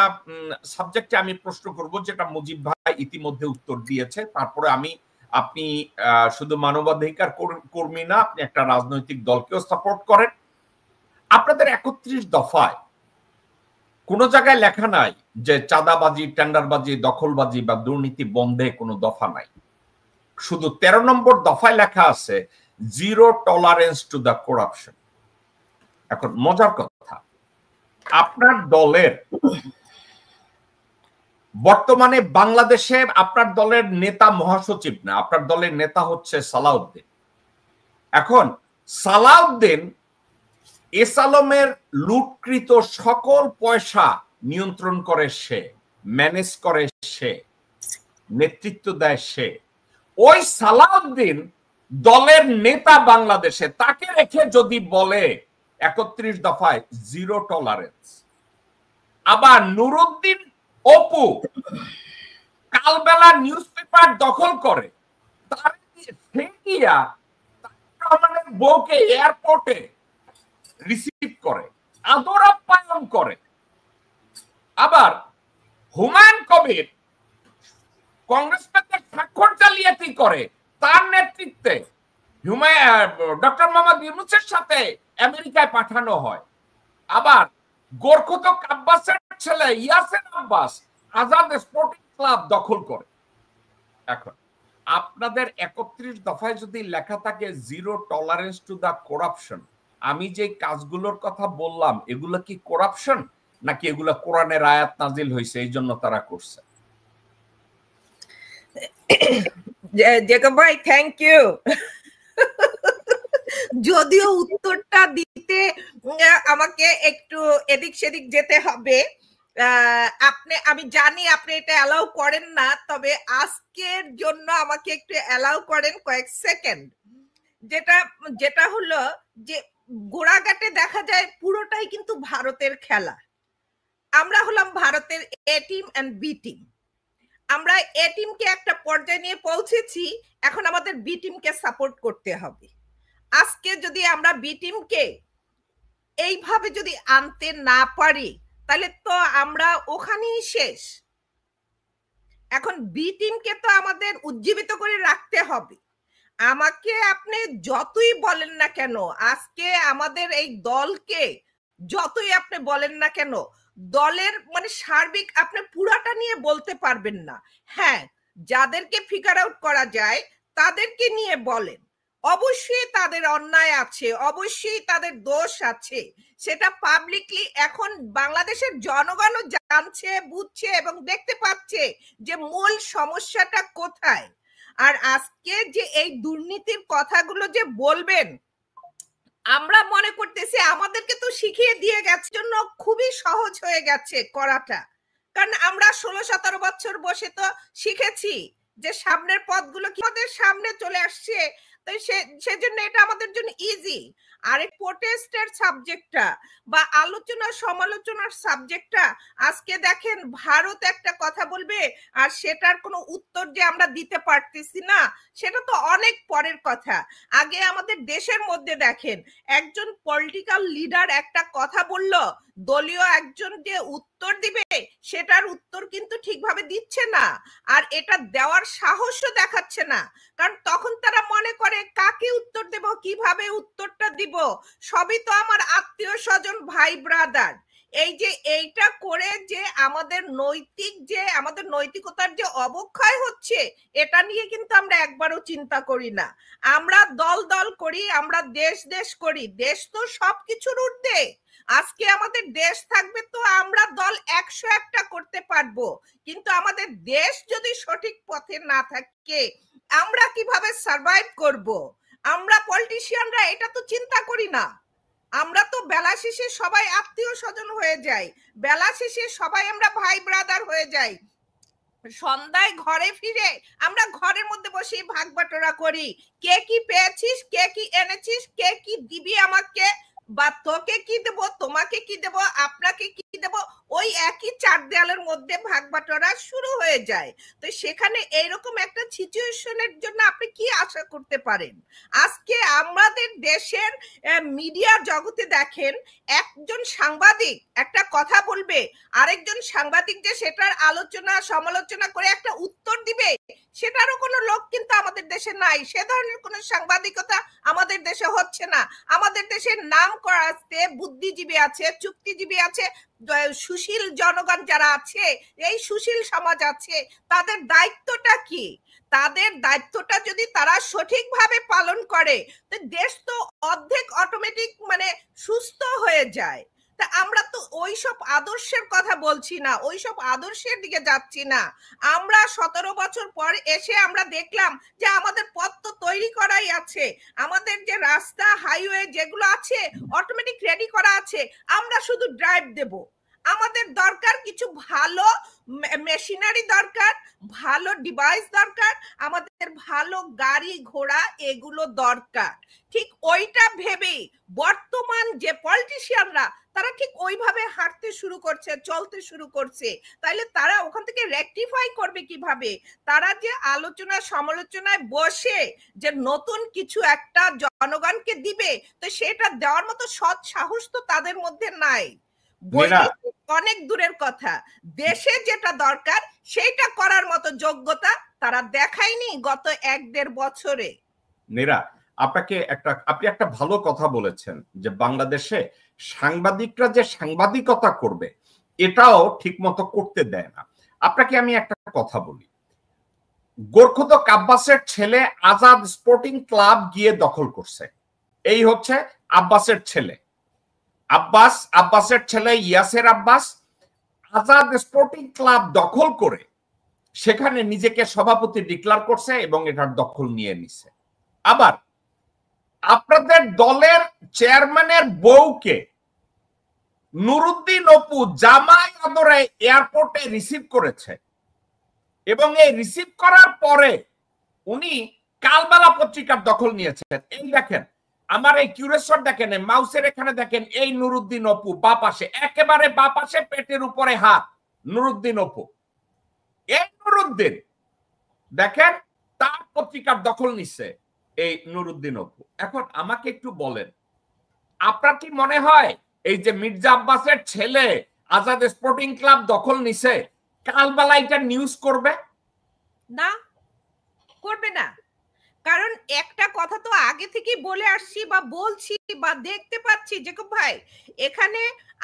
সাবজেক্টে আমি প্রশ্ন করব যেটা মুজিব ভাই ইতিমধ্যে উত্তর দিয়েছে, তারপরে আপনি শুধু মানবাধিকার কর্মী না, আপনি একটা রাজনৈতিক দলকেও সাপোর্ট করেন। আপনাদের 31 দফায় কোন জায়গায় লেখা নাই যে চাঁদাবাজি, টেন্ডারবাজি, দখলবাজি বা দুর্নীতি বন্ধে কোনো দফা নাই। শুধু 13 নম্বর দফায় লেখা আছে zero tolerance to the corruption. এখন মজার কথা, আপনার দলের বর্তমানে বাংলাদেশে আপনার দলের নেতা মহাসচিব না, আপনার দলের নেতা হচ্ছে সালাউদ্দিন। এখন সালাউদ্দিন এস আলমের লুটকৃত সকল পয়সা নিয়ন্ত্রণ করে সে, ম্যানেজ করে সে, নেতৃত্ব দেয় সে। ওই সালাউদ্দিন দলের নেতা বাংলাদেশে, তাকে রেখে যদি বলে 31 দফায় জিরো টলারেন্স, আবার নুরুদ্দিন অপু কালবেলা নিউজ পেপার দখল করে, তার রহমানের বউকে এয়ারপোর্টে রিসিভ করে, আদর আপ্যায়ন করে। আবার হুমায়ুন কবির কংগ্রেসম্যানদের স্বাক্ষর জালিয়াতি করে, তার নেতৃত্বে ডক্টর মোহাম্মদ ইউনূসের সাথে আমেরিকায় পাঠানো হয়। আবার গোরখতক আব্বাসের ছেলে ইয়াসিন আব্বাস আজাদ স্পোর্টিং ক্লাব দখল করে। এখন আপনাদের 31 দফায় যদি লেখা থাকে zero tolerance to the corruption, আমি যে কাজগুলোর কথা বললাম এগুলো কি করাপশন, নাকি এগুলো কোরআনের আয়াত নাজিল হয়েছে এই জন্য তারা করছে? জেকব ভাই, থ্যাংক ইউ। যদিও উত্তরটা দিতে আমাকে একটু এদিক সেদিক যেতে হবে, আমি জানি আপনি এটা অ্যালাউ করেন না, তবে আজকের জন্য আমাকে একটু অ্যালাউ করেন কয়েক সেকেন্ড। যেটা হলো যে গোড়াঘাটে দেখা যায় পুরোটাই কিন্তু ভারতের খেলা। আমরা হলাম ভারতের এ টিম এন্ড বি টিম। আমরা এ টিমকে একটা পর্যায়ে নিয়ে পৌঁছেছি, এখন আমাদের বি টিমকে সাপোর্ট করতে হবে। আজকে যদি আমরা বি টিমকে এইভাবে যদি আনতে না পারি তাহলে তো আমরা ওখানেই শেষ। এখন বি টিমকে তো আমাদের উজ্জীবিত করে রাখতে হবে। আমাকে আপনি যতই বলেন না কেন, আজকে আমাদের এই দলকে যতই আপনি বলেন না কেন, দলের মানে সার্বিক আপনি পুরাটা নিয়ে বলতে পারবেন না। হ্যাঁ, যাদেরকে ফিগার আউট করা যায় তাদেরকে নিয়ে বলেন। অবশ্যই তাদের অন্যায় আছে, অবশ্যই তাদের দোষ আছে, সেটা পাবলিকলি এখন বাংলাদেশের জনগণও জানছে, বুঝছে এবং দেখতে পাচ্ছে যে মূল সমস্যাটা কোথায়। আর আজকে যে এই দুর্নীতির কথাগুলো যে বলবেন, আমরা মনে করতেছি আমাদেরকে তো শিখিয়ে দিয়ে গেছে, জন্য খুবই সহজ হয়ে গেছে করাটা। কারণ আমরা 16-17 বছর বসে তো শিখেছি যে সামনের পথগুলো কি আমাদের সামনে চলে আসছে, তো সেজন্য এটা আমাদের জন্য ইজি। আর এই প্রোটেস্টের সাবজেক্টটা বা আলোচনা সমালোচনার সাবজেক্টটা, আজকে দেখেন ভারত একটা কথা বলবে আর সেটার কোনো উত্তর যে আমরা দিতে পারতেছি না, সেটা তো অনেক পরের কথা। আগে আমাদের দেশের মধ্যে দেখেন একজন পলিটিক্যাল লিডার একটা কথা বলল, দলীয় একজন যে উত্তর দিবে সেটার উত্তর কিন্তু ঠিকভাবে দিচ্ছে না, আর এটা দেওয়ার সাহসও দেখাচ্ছে না। কারণ তখন তারা মনে করে কাকে উত্তর দেব, কিভাবে উত্তরটা দিব, সবই তো আমার আত্মীয় স্বজন, ভাই ব্রাদার। এই যে এইটা করে যে আমাদের নৈতিকতার যে অবক্ষয় হচ্ছে, এটা নিয়ে কিন্তু আমরা একবারও চিন্তা করি না। আমরা দল দল করি, আমরা দেশ দেশ করি। দেশ তো সবকিছুর ঊর্ধ্বে। আজকে আমাদের দেশ থাকবে তো আমরা দল 101টা করতে পারবো, কিন্তু আমাদের দেশ যদি সঠিক পথে না থাকে আমরা কিভাবে সার্ভাইভ করব? আমরা পলিটিশিয়ানরা এটা তো চিন্তা করি না। আমরা তো বেলা শেষে সবাই আত্মীয় স্বজন হয়ে যাই, বেলা শেষে সবাই আমরা ভাই ব্রাদার হয়ে যাই। সন্ধ্যায় ঘরে ফিরে আমরা ঘরের মধ্যে বসে ভাগ বাটোয়ারা করি, কে কি পেয়েছিস, কে কি এনেছিস, কে কি দিবি আমাকে, বা তোকে কি দেব, তোমাকে কি দেব, আপনাকে কি দেব, ওই একই চার দেয়ালের মধ্যে ভাগ বাটোয়ারা শুরু হয়ে যায়। তো সেখানে এইরকম একটা সিচুয়েশনের জন্য আপনি কি আশা করতে পারেন? আজকে আমাদের দেশের মিডিয়া জগতে দেখেন, একজন সাংবাদিক একটা কথা বলবে, আরেকজন সাংবাদিক যে সেটার আলোচনা সমালোচনা করে একটা উত্তর দিবে, সেটারও কোনো লোক কিন্তু আমাদের দেশে নাই। সে ধরনের কোনো সাংবাদিকতা আমাদের দেশে হচ্ছে না। আমাদের দেশের নাম করা আছে, বুদ্ধিজীবী আছে, চুক্তিজীবী আছে, সুশীল জনগণ যারা আছে, এই সুশীল সমাজ আছে, তাদের দায়িত্বটা কি? তাদের দায়িত্বটা যদি তারা সঠিকভাবে পালন করে তো দেশ তো অর্ধেক অটোমেটিক মানে সুস্থ হয়ে যায়। তা আমরা তো ওইসব আদর্শের কথা বলছি না, ওইসব আদর্শের দিকে যাচ্ছি না। আমরা 17 বছর পর এসে আমরা দেখলাম যে আমাদের পথ তো তৈরি করাই আছে, আমাদের যে রাস্তা হাইওয়ে যেগুলো আছে অটোমেটিক রেডি করা আছে, আমরা শুধু ড্রাইভ দেব। আমাদের দরকার কিছু ভালো মেশিনারি দরকার, ভালো ডিভাইস দরকার, আমাদের ভালো গাড়ি ঘোড়া এগুলো দরকার। ঠিক ওইটা ভেবেই বর্তমান যে পলিটিশিয়ানরা তারা ঠিক ওইভাবে হাঁটতে শুরু করছে, চলতে শুরু করছে। তাইলে তারা ওখান থেকে রেকটিফাই করবে কিভাবে? তারা যে আলোচনা সমালোচনায় বসে যে নতুন কিছু একটা জনগণকে দিবে, তো সেটা দেওয়ার মতো সৎ সাহস তো তাদের মধ্যে নাই। অনেক দূরের কথা, দেশে যেটা দরকার সেইটা করার মতো যোগ্যতা তারা দেখায়নি গত 1-1.5 বছরে। নীরা, আপনি একটা ভালো কথা বলেছেন যে বাংলাদেশে সাংবাদিকরা যে সাংবাদিকতা করবে এটাও ঠিক মতো করতে দেয় না। আপনাকে আমি একটা কথা বলি, গোরখোদক আব্বাসের ছেলে আজাদ স্পোর্টিং ক্লাব গিয়ে দখল করছে। এই হচ্ছে আব্বাসের ছেলে, আব্বাসের ছেলে ইয়াসের আব্বাস আজাদ স্পোর্টিং ক্লাব দখল করে সেখানে নিজেকে সভাপতি ডিক্লার করছে এবং এটার দখল নিয়ে নিছে। আবার আপনাদের দলের চেয়ারম্যানের বউকে নুরুদ্দিন অপু জামাই আদরে এয়ারপোর্টে রিসিভ করেছে এবং এই রিসিভ করার পরে উনি কালবেলা পত্রিকার দখল নিয়েছেন। এই দেখেন, আমার এই কিউরেশন দেখেন, মাউসের এখানে দেখেন, এই নুরুদ্দিন অপু বা পাশে, একেবারে বা পাশে পেটের উপরে হাত, নুরুদ্দিন অপু। এই নুরুদ্দিন দেখেন তার পত্রিকার দখল নিচ্ছে এই নুরুদ্দিন অপু। এখন আমাকে একটু বলেন, আপনার কি মনে হয় এই যে মির্জা আব্বাসের ছেলে আজাদ স্পোর্টিং ক্লাব দখল নিছে কালবেলা এটা নিউজ করবে? না, করবে না। কারণ একটা কথা তো আগে থেকে বলে আসছি বা বলছি বা দেখতে পাচ্ছি জেকব ভাই, এখানে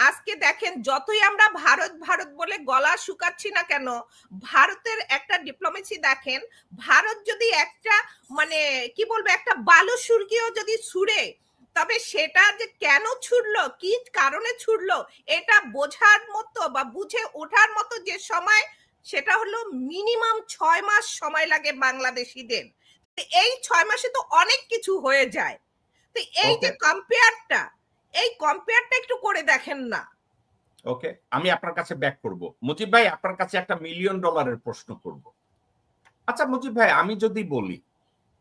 আজকে দেখেন যতই আমরা ভারত ভারত বলে গলা শুকাচ্ছি না কেন, ভারতের একটা ডিপ্লোমেসি দেখেন। ভারত যদি একটা মানে কি বলবো একটা বালু সুরকিও যদি ছুড়ে, তবে সেটা যে কেন ছুড়লো, কি কারণে ছুড়লো, এটা বোঝার মতো বা বুঝে ওঠার মতো যে সময়, সেটা হলো মিনিমাম 6 মাস সময় লাগে বাংলাদেশিদের। এই 6 মাসে তো অনেক কিছু হয়ে যায়। তো এই যে কম্পেয়ারটা একটু করে দেখেন না। ওকে, আমি আপনার কাছে ব্যাক করব। মুজিব ভাই, আপনার কাছে একটা $1 মিলিয়ন প্রশ্ন করব। আচ্ছা মুজিব ভাই, আমি যদি বলি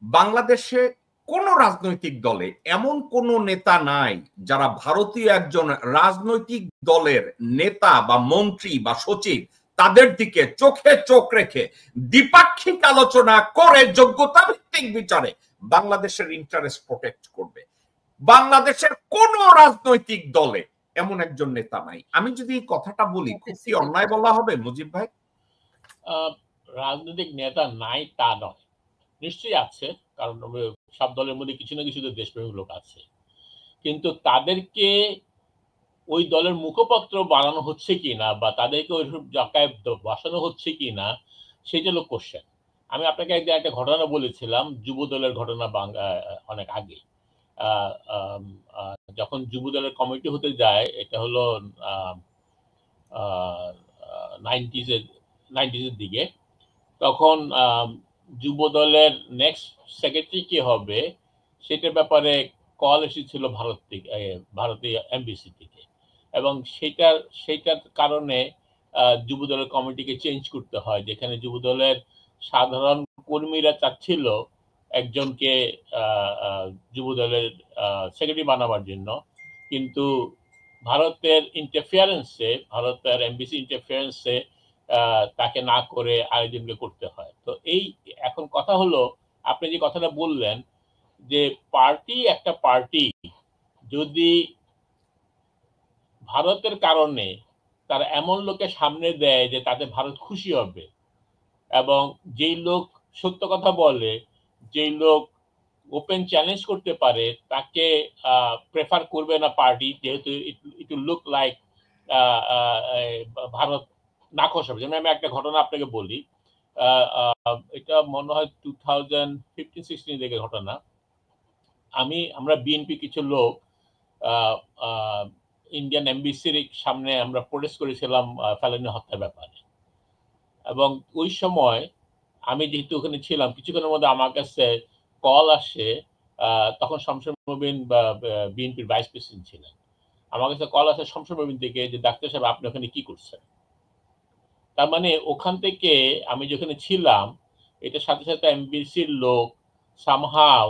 বাংলাদেশে কোন রাজনৈতিক দলে এমন কোন নেতা নাই যারা ভারতীয় একজন রাজনৈতিক দলের নেতা বা মন্ত্রী বা সচিব তাদের দিকে চোখে চোখ রেখে দ্বিপাক্ষিক আলোচনা করে যোগ্যতা ভিত্তিক বিচারে বাংলাদেশের ইন্টারেস্ট প্রোটেক্ট করবে? বাংলাদেশের কোন রাজনৈতিক দলে এমন একজন নেতা নাই। আমি যদি এই কথাটা বলি খুব কি অন্যায় বলা হবে মুজিব ভাই? রাজনৈতিক নেতা নাই তা নয়, নিশ্চয়ই আছে, কারণ সব দলের মধ্যে কিছু না কিছু দেশপ্রেমিক লোক আছে, কিন্তু তাদেরকে ওই দলের মুখপত্র বানানো হচ্ছে কিনা বা তাদেরকে ওই জায়গায় বসানো হচ্ছে কিনা সেটা হলো কোশ্চেন। আমি আপনাকে একদিন একটা ঘটনা বলেছিলাম, যুব দলের ঘটনা অনেক আগে, যখন যুব দলের কমিটি হতে যায়, এটা হলো 90s-এর দিকে, তখন যুব দলের নেক্সট সেক্রেটারি কে হবে সেটার ব্যাপারে কল এসেছিল ভারতীয় এমবিসি থেকে, এবং সেইটার কারণে যুব দলের কমিটিকে চেঞ্জ করতে হয়, যেখানে যুব দলের সাধারণ কর্মীরা চাচ্ছিল একজনকে যুব দলের সেক্রেটারি বানাবার জন্য, কিন্তু ভারতের এমবিসি ইন্টারফিয়ারেন্সে তাকে না করে আরেকজনকে করতে হয়। তো এই এখন কথা হলো, আপনি যে কথাটা বললেন যে একটা পার্টি যদি ভারতের কারণে তারা এমন লোকের সামনে দেয় যে তাতে ভারত খুশি হবে, এবং যেই লোক সত্য কথা বলে, যেই লোক ওপেন চ্যালেঞ্জ করতে পারে, তাকে প্রেফার করবে না পার্টি, যেহেতু it will look like Bharat নাখোশ হবে। যেমন আমি একটা ঘটনা আপনাকে বলি, এটা মনে হয় 2015-16 দিকে ঘটনা। আমরা বিএনপি কিছু লোক ইন্ডিয়ান এমবিসির সামনে আমরা প্রোটেস্ট করেছিলাম ফেলানী হত্যার ব্যাপারে, এবং ওই সময় আমি যেহেতু ওখানে ছিলাম, কিছুক্ষণের মধ্যে আমার কাছে কল আসে, তখন শামসুর মুবিন বিএনপির ভাইস প্রেসিডেন্ট ছিলেন। আমার কাছে কল আছে শমশের মোবিন থেকে যে ডাক্তার সাহেব আপনি ওখানে কি করছেন। তার মানে ওখান থেকে আমি যেখানে ছিলাম এটার সাথে সাথে এমবিসির লোক সামহাও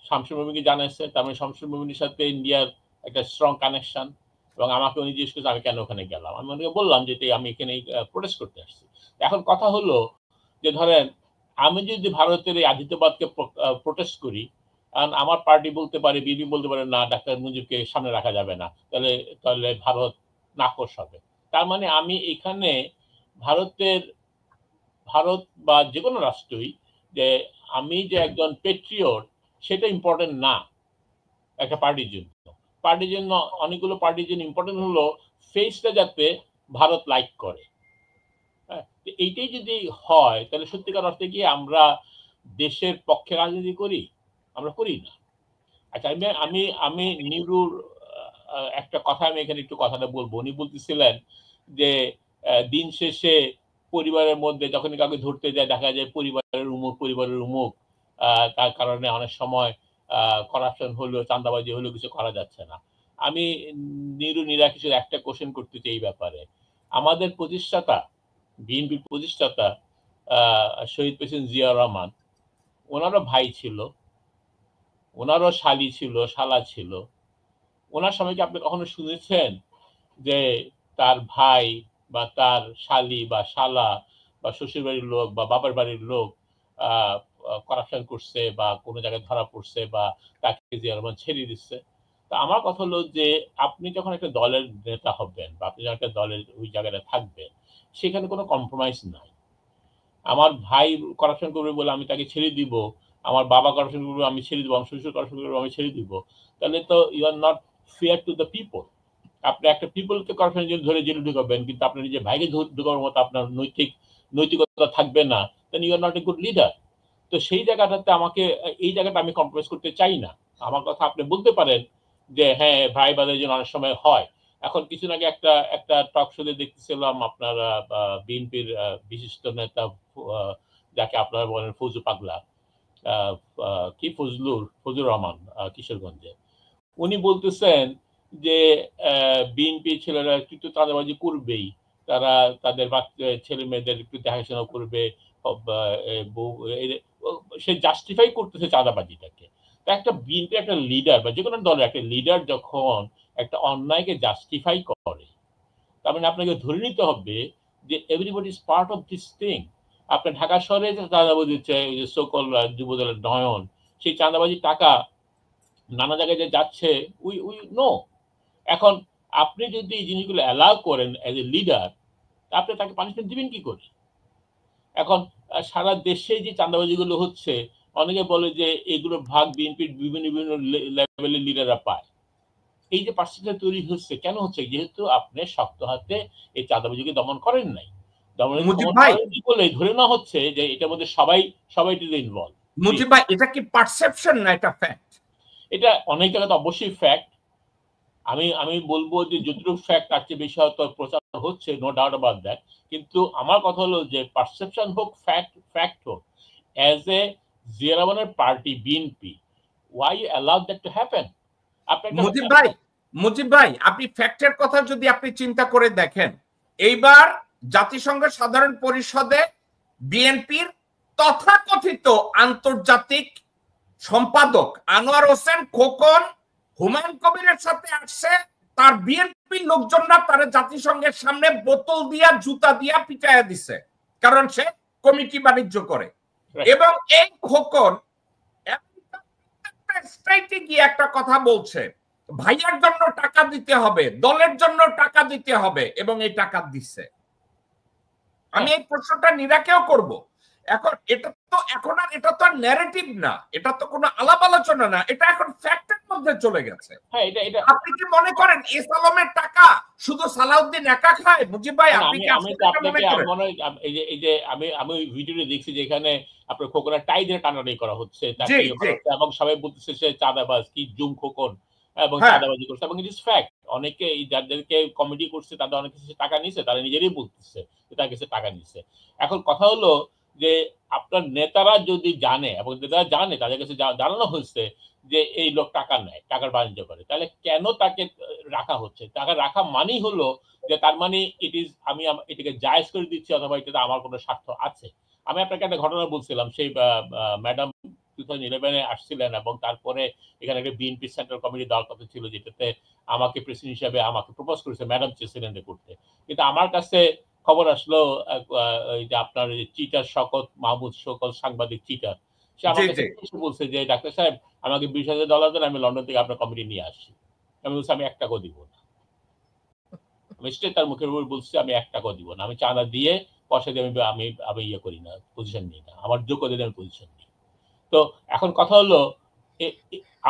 শামসুর মোবিনকে জানাইছে। তার মানে শামসুর মোবিনের সাথে ইন্ডিয়ার একটা স্ট্রং কানেকশন, এবং আমাকে উনি জিজ্ঞেস করছে আমি কেন ওখানে গেলাম। আমি ওনাকে বললাম যে আমি এখানে প্রোটেস্ট করতে আসছি। এখন কথা হলো যে ধরেন আমি যদি ভারতের এই আধিপত্যবাদকে প্রোটেস্ট করি, কারণ আমার পার্টি বলতে পারে, বিবি বলতে পারে না ডাক্তার মুজিবকে সামনে রাখা যাবে না, তাহলে ভারত নাকশ হবে। তার মানে আমি এখানে ভারত বা যে কোনো রাষ্ট্রই যে আমি যে একজন পেট্রিয়ট সেটা ইম্পর্টেন্ট না একটা পার্টির জন্য। অনেকগুলো পার্টির জন্য ইম্পর্টেন্ট হলো ফেসটা যাতে ভারত লাইক করে। এইটাই যদি হয় তাহলে সত্যিকার অর্থে কি আমরা দেশের পক্ষে রাজনীতি করি? আমরা করি না। আচ্ছা, আমি নিরুর একটা কথা আমি এখানে একটু কথাটা বলবো। উনি বলতেছিলেন যে দিন শেষে পরিবারের মধ্যে যখনই কাউকে ধরতে যায় দেখা যায় পরিবারের উমুক, তার কারণে অনেক সময় করাপশন হলো, চাঁদাবাজি হলো, কিছু করা যাচ্ছে না। আমি নিরাকিসের একটা কোশ্চেন করতে চাই এই ব্যাপারে। আমাদের প্রতিষ্ঠাতা, বিএনপির প্রতিষ্ঠাতা শহীদ প্রেসিডেন্ট জিয়া রহমান, ওনারও ভাই ছিল, ওনারও শালি ছিল, শালা ছিল। ওনার সময় কি আপনি কখনো শুনেছেন যে তার ভাই বা তার শালি বা শালা বা শ্বশুর বাড়ির লোক বা বাবার বাড়ির লোক করাপশন করছে বা কোনো জায়গায় ধরা পড়ছে বা তাকে জিয়া রহমান ছেড়ে দিচ্ছে? তো আমার কথা হলো যে আপনি যখন একটা দলের নেতা হবেন বা আপনি যখন একটা দলের ওই জায়গাটা থাকবেন, সেখানে কোনো কম্প্রোমাইজ নাই। আমার ভাই করাপশন করবে বলে আমি তাকে ছেড়ে দিব, আমার বাবা করাপশন করবে আমি ছেড়ে দিব, আমার শ্বশুর করাপশন করবে আমি ছেড়ে দিব, তাহলে তো you are not fair to the people. আপনি একটা পিপলকে করাপশনের জন্য ধরে জেলে ঢুকাবেন, কিন্তু আপনার নিজের ভাইকে ঢুকানোর মতো আপনার নৈতিকতা থাকবে না, then you are not a good leader. তো সেই জায়গাটাতে এই জায়গাটা আমি কম্প্রোমাইজ করতে চাই না। আমার কথা আপনি বলতে পারেন যে হ্যাঁ ভাই বাদের জন্য অনেক সময় হয়। এখন কিছুদিন আগে একটা টক শোতে দেখতেছিলাম আপনার বিএনপির বিশিষ্ট নেতা যাকে আপনারা বলেন ফজু পাগলা, কি ফজলুর রহমান কিশোরগঞ্জে, উনি বলতেছেন যে বিএনপি ছেলেরা একটু চাঁদাবাজি করবেই, তারা তাদের ছেলে মেয়েদের একটু দেখাশোনা করবে, সে জাস্টিফাই করতেছে চাঁদাবাজিটাকে। একটা বিএনপি একটা লিডার বা যে কোনো দলের একটা লিডার যখন একটা অন্যায়কে জাস্টিফাই করে, তার মানে আপনাকে ধরে নিতে হবে যে everybody is part of this thing. আপনার ঢাকা শহরে যে চাঁদাবাজি সকল যুবদলের নয়ন, সেই চাঁদাবাজির টাকা নানা জায়গায় যে যাচ্ছে উই নো। এখন আপনি যদি এই জিনিসগুলো অ্যালাউ করেন অ্যাজ এ লিডার, আপনি তাকে পানিশমেন্ট দিবেন কি করে? এখন সারা দেশে যে চাঁদাবাজিগুলো হচ্ছে, অনেকে বলে যে এগুলো ভাগ বিএনপির বিভিন্ন লেভেলের লিডাররা পায়। এই যে পার্সেন্টেজ তৈরি হচ্ছে কেন হচ্ছে? যেহেতু আপনি শক্ত হাতে এই চাঁদাবাজিকে দমন করেন নাই। বলে ধরে নেওয়া হচ্ছে যে এটার মধ্যে সবাই ইনভলভ। মুজিব ভাই, এটা কি পারসেপশন না এটা ফ্যাক্ট? এটা অনেক জায়গাতে অবশ্যই ফ্যাক্ট। আমি বলবো যে যতটুকু ফ্যাক্ট তার চেয়ে বেশি হয়তো প্রচার হচ্ছে, নো ডাউট অ্যাবাউট দ্যাট। কিন্তু আমার কথা হলো যে পারসেপশন হোক, ফ্যাক্ট হোক, অ্যাজ এ জিয়া রহমানের party BNP, why you allow that to happen? Mujib ভাই, আপনি ফ্যাক্টের কথা যদি আপনি চিন্তা করে দেখেন, এইবার জাতিসংঘের সাধারণ পরিষদে বিএনপির তথাকথিত আন্তর্জাতিক সম্পাদক আনোয়ার হোসেন খোকন হুমায়ুন কবিরের সাথে আসছে, তার বিএনপির লোকজনরা তারা জাতিসংঘের সামনে বোতল দিয়া জুতা দিয়া পিটাইয়া দিছে, কারণ সে কমিটি বাণিজ্য করে। এবং এই খোকন স্ট্রাইটে গিয়ে একটা কথা বলছে, ভাইয়ার জন্য টাকা দিতে হবে, দলের জন্য টাকা দিতে হবে, এবং এই টাকা দিচ্ছে। আমি এই প্রশ্নটা নিরাকেও করব। এখন এটা তো ন্যারেটিভ না, এটা তো কোনো আলাপ আলোচনা না, এটা এখন ফ্যাক্টের মধ্যে চলে গেছে। আপনি কি মনে করেন এস আলমের টাকা শুধু সালাউদ্দিন একা খায়? মুজিব ভাই, আপনি কি আমি ভিডিওতে দেখছি যেখানে আপনার খোকনের টাই দিয়ে টানাটানি করা হচ্ছে এবং সবাই বলতেছে সে চাঁদাবাজ, কি জুম খোকন এবং চাঁদাবাজি করছে, এবং ইট ইজ ফ্যাক্ট। অনেকে যাদেরকে কমেডি করছে তাদের অনেক কিছু টাকা নিছে, তারা নিজেরই বলতেছে যে তার কাছে টাকা নিছে। এখন কথা হলো যে আপনার নেতারা যদি জানে এবং নেতারা জানে তাদের কাছে জানানো হয়েছে যে এই লোক টাকা নেয়, টাকার বাণিজ্য করে, তাহলে কেন তাকে রাখা হচ্ছে? টাকা রাখা মানেই হলো যে তার মানে আমি এটাকে জায়েজ করে দিচ্ছি অথবা এটাতে আমার কোনো স্বার্থ আছে। আমি আপনাকে একটা ঘটনা বলছিলাম, সেই ম্যাডাম 2011 আসছিলেন এবং তারপরে এখানে একটা বিএনপি সেন্ট্রাল কমিটি দেওয়ার কথা ছিল, যেটাতে আমাকে প্রেসিডেন্ট হিসাবে আমাকে প্রপোজ করেছে ম্যাডাম চেয়েছিলেন করতে। কিন্তু আমার কাছে খবর আসলো যে আপনার চিটার শকত মাহমুদ শকত সাংবাদিক চিটার, সে আমাকে বলছে যে ডাক্তার সাহেব আমাকে $20,000 দেন, আমি লন্ডন থেকে আপনার কমিটি নিয়ে আসছি। আমি বলছি আমি 1 টাকাও দিব না। আমি স্টেট তার মুখের উপর বলছি আমি 1 টাকাও দিব না। আমি চাঁদা দিয়ে পয়সা দিয়ে আমি ইয়ে করি না, পজিশন নিই না, আমার যোগ্যতা দিয়ে আমি পজিশন নিই। তো এখন কথা হলো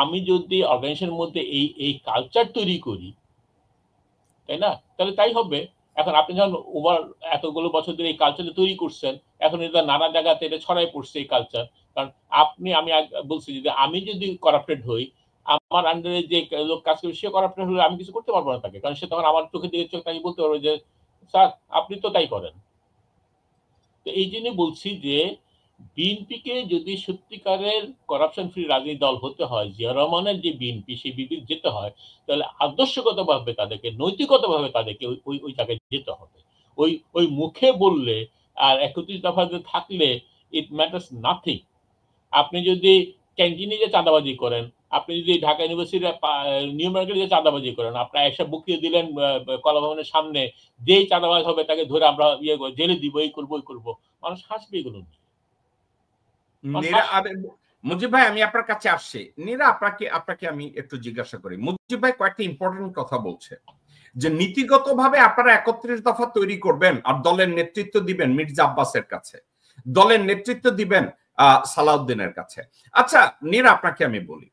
আমি যদি অর্গানাইজেশনের মধ্যে এই কালচার তৈরি করি, তাই না, তাহলে তাই হবে। এখন আপনি যখন ওভার এতগুলো বছর ধরে এই কালচারটা তৈরি করছেন, এখন এটা নানা জায়গাতে এটা ছড়াই পড়ছে এই কালচার। কারণ আমি বলছি যে আমি যদি করাপ্টেড হই, আমার আন্ডারে যে লোক কাজ করবে সে করাপ্টেড হলে আমি কিছু করতে পারবো না তাকে, কারণ সে তখন আমার চোখে দিকে চোখ তাকে বলতে পারবে যে স্যার আপনি তো তাই করেন। তো এই জন্য বলছি যে বিএনপিকে যদি সত্যিকারের করাপশন ফ্রি রাজনৈতিক দল হতে হয়, জিয়া রহমানের যে বিএনপি, সেই বিএনপি যেতে হয়, তাহলে আদর্শগতভাবে তাদেরকে, নৈতিকতাভাবে তাদেরকে ওই জায়গায় যেতে হবে। ওই মুখে বললে আর 31 দফাতে থাকলে ইট ম্যাটার্স নাথিং। আপনি যদি ক্যান্টিনে যে চাঁদাবাজি করেন, আপনি যদি ঢাকা ইউনিভার্সিটির নিউ মার্কেটে যে চাঁদাবাজি করেন, আপনার এসব বক্তৃতা দিলেন কলা ভবনের সামনে, যেই চাঁদাবাজ হবে তাকে ধরে আমরা জেলে দিব, এই করবো ওই করবো, মানুষ হাসবে এগুলো নিয়ে। মুজিব ভাই আমি আপনার কাছে আসছি। নীরা আপনাকে আমি একটু জিজ্ঞাসা করি। মুজিব ভাই কয়েকটা ইম্পর্টেন্ট কথা বলছে যে নীতিগতভাবে আপনারা 31 দফা তৈরি করবেন আর দলের নেতৃত্ব দিবেন মির্জা আব্বাসের কাছে, দলের নেতৃত্ব দিবেন সালাউদ্দিনের কাছে। আচ্ছা নীরা আপনাকে আমি বলি,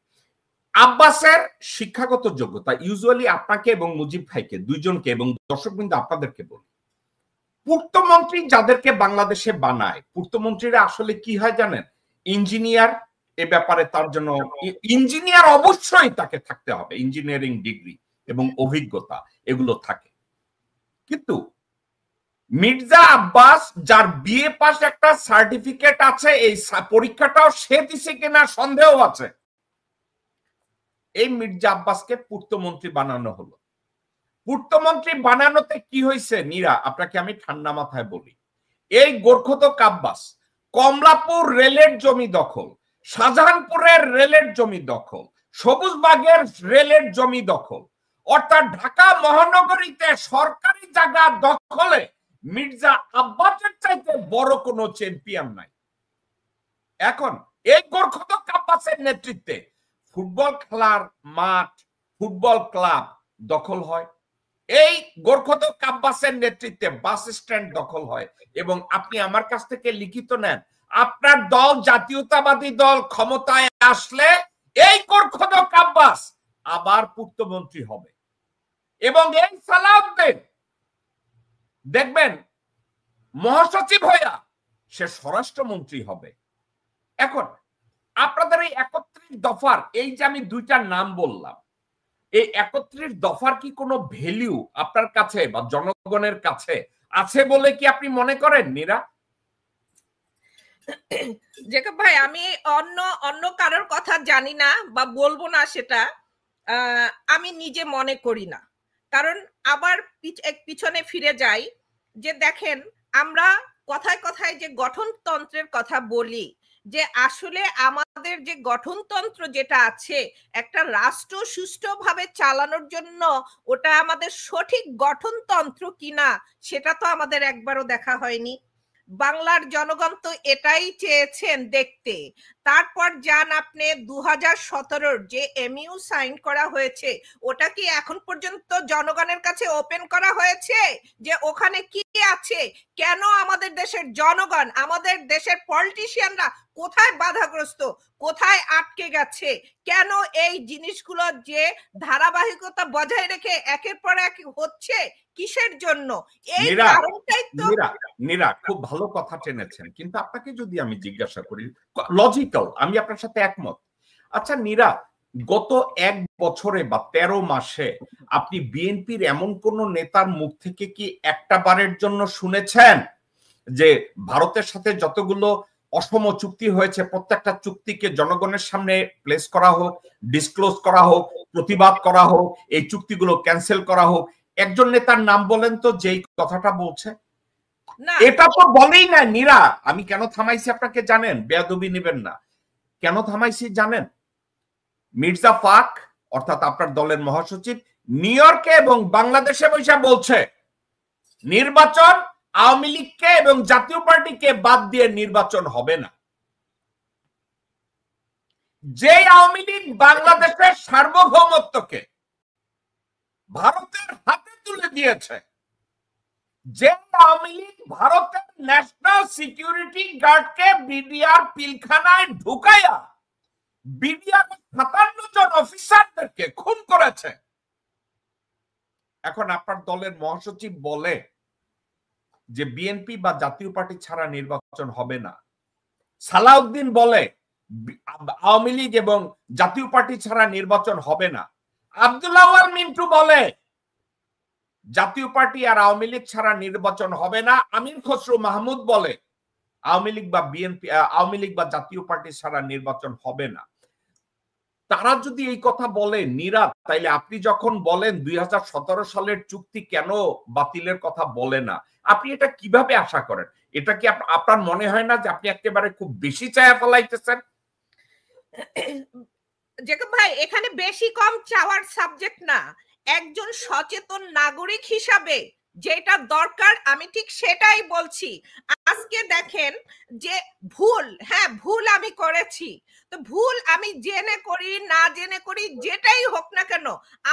আব্বাসের শিক্ষাগত যোগ্যতা ইউজুয়ালি আপনাকে এবং মুজিব ভাইকে দুইজনকে এবং দর্শকবৃন্দ আপনাদেরকে বলি, পূর্তমন্ত্রী যাদেরকে বাংলাদেশে বানায়, পূর্তমন্ত্রীরা আসলে কি হয় জানেন? ইঞ্জিনিয়ার। এ ব্যাপারে তার জন্য ইঞ্জিনিয়ার অবশ্যই তাকে থাকতে হবে, ইঞ্জিনিয়ারিং ডিগ্রি এবং অভিজ্ঞতা এগুলো থাকে। কিন্তু মির্জা আব্বাস যার বিএ পাস একটা সার্টিফিকেট আছে, এই পরীক্ষাটাও সে দিছে কিনা সন্দেহ আছে, এই মির্জা আব্বাসকে পূর্তমন্ত্রী বানানো হলো। পূর্তমন্ত্রী বানানোতে কি হয়েছে নীরা আপনাকে আমি ঠান্ডা মাথায় বলি, এই গোরখতক আব্বাস কমলাপুর রেলের জমি দখল, শাহজাহানপুরের রেলের জমি দখল, সবুজবাগের রেলের জমি দখল, অর্থাৎ ঢাকা মহানগরীতে সরকারি জায়গা দখলে মির্জা আব্বাসের চাইতে বড় কোনো চ্যাম্পিয়ন নাই। এখন এই গোরখতক আব্বাসের নেতৃত্বে ফুটবল খেলার মাঠ, ফুটবল ক্লাব দখল হয়, এই গোরখতক আব্বাসের নেতৃত্বে বাস স্ট্যান্ড দখল হয়। এবং আপনি আমার কাছ থেকে লিখিত নেন, আপনার দল জাতীয়তাবাদী দল ক্ষমতায় আসলে এই গোরখতক আব্বাস আবার পূর্তমন্ত্রী হবে এবং এই সালাউদ্দিন দেখবেন মহাসচিব হইয়া সে স্বরাষ্ট্রমন্ত্রী হবে। এখন আপনাদের এই 31 দফার এই যে আমি দুইটা নাম বললাম, এই 31 দফার কি কোনো ভ্যালু আপনার কাছে বা জনগণের কাছে আছে বলে কি আপনি মনে করেন নীরা? জেকব ভাই আমি অন্য কারোর কথা জানি না বা বলবো না, সেটা আমি নিজে মনে করি না। কারণ আবার পিছনে ফিরে যাই যে দেখেন আমরা কথায় কথায় যে গঠনতন্ত্রের কথা বলি, যে আসলে আমাদের যে গঠনতন্ত্র যেটা আছে একটা রাষ্ট্র সুষ্ঠুভাবে চালানোর জন্য, ওটা আমাদের সঠিক গঠনতন্ত্র কিনা সেটা তো আমাদের একবারও দেখা হয়নি। বাংলার জনগণ তো এটাই চেয়েছেন দেখতে। তারপর যান আপনি 2017 যে এমইউ সাইন করা হয়েছে, ওটা কি এখন পর্যন্ত জনগণের কাছে ওপেন করা হয়েছে যে ওখানে কি আছে? কেন আমাদের দেশের জনগণ, আমাদের দেশের পলিটিশিয়ানরা কোথায় বাধাগ্রস্ত, কোথায় আটকে গেছে, কেন এই জিনিসগুলো যে ধারাবাহিকতা বজায় রেখে একের পর এক হচ্ছে, কিসের জন্য? এই কারণটাই তো। নীরা খুব ভালো কথা টেনেছেন, কিন্তু আপনাকে যদি আমি জিজ্ঞাসা করি, লজিক্যাল, আমি আপনার সাথে একমত। আচ্ছা নীরা, গত 1 বছরে বা 13 মাসে আপনি বিএনপির এমন কোন নেতার মুখ থেকে কি একটা বারের জন্য শুনেছেন যে ভারতের সাথে যতগুলো অসম চুক্তি হয়েছে প্রত্যেকটা চুক্তিকে জনগণের সামনে প্লেস করা হোক, ডিসক্লোজ করা হোক, প্রতিবাদ করা হোক, এই চুক্তিগুলো ক্যান্সেল করা হোক। একজন নেতার নাম বলেন তো যেই কথাটা বলছে। এটা তো বলেই না নীরা। আমি কেন থামাইছি আপনাকে জানেন? বেয়াদবি নেবেন না। কেন থামাইছি জানেন? মির্জা ফাক অর্থাৎ আপনার দলের মহাসচিব নিউ ইয়র্কে এবং বাংলাদেশে বসে বলছে নির্বাচন আওয়ামী লীগকে এবং জাতীয় পার্টিকে বাদ দিয়ে নির্বাচন হবে না। যে আওয়ামী লীগ বাংলাদেশের সার্বভৌমত্বকে ভারতের হাতে তুলে দিয়েছে, যে আওয়ামী লীগ ভারতের ন্যাশনাল সিকিউরিটি গার্ডকে বিডিআর পিলখানায় ঢুকাইয়া বিডিআর 57 জন অফিসারদেরকে খুন করেছে, এখন আপনার দলের মহাসচিব বলে যে বিএনপি বা জাতীয় পার্টি ছাড়া নির্বাচন হবে না। সালাউদ্দিন বলে আওয়ামী লীগ এবং জাতীয় পার্টি ছাড়া নির্বাচন হবে না। আব্দুল্লাহ আল মিন্টু বলে জাতীয় পার্টি আর আওয়ামী লীগ ছাড়া নির্বাচন হবে না। আমির খসরু মাহমুদ বলে আওয়ামী লীগ বা বিএনপি, আওয়ামী লীগ বা জাতীয় পার্টি ছাড়া নির্বাচন হবে না। তারা যদি এই কথা বলে নীরা, তাইলে আপনি যখন বলেন 2017 সালের চুক্তি কেন বাতিলের কথা বলে না, আপনি এটা কিভাবে আশা করেন? এটা কি আপনার মনে হয় না যে আপনি একেবারে খুব বেশি চায়া ফেলাইতেছেন? জেকব ভাই, এখানে বেশি কম চাওয়ার সাবজেক্ট না। একজন সচেতন নাগরিক হিসাবে যেটা দরকার আমি ঠিক সেটাই বলছি। আজকে দেখেন যে ভুল, হ্যাঁ ভুল আমি করেছি, তো ভুল আমি জেনে করি না জেনে করি যেটাই হোক না কেন,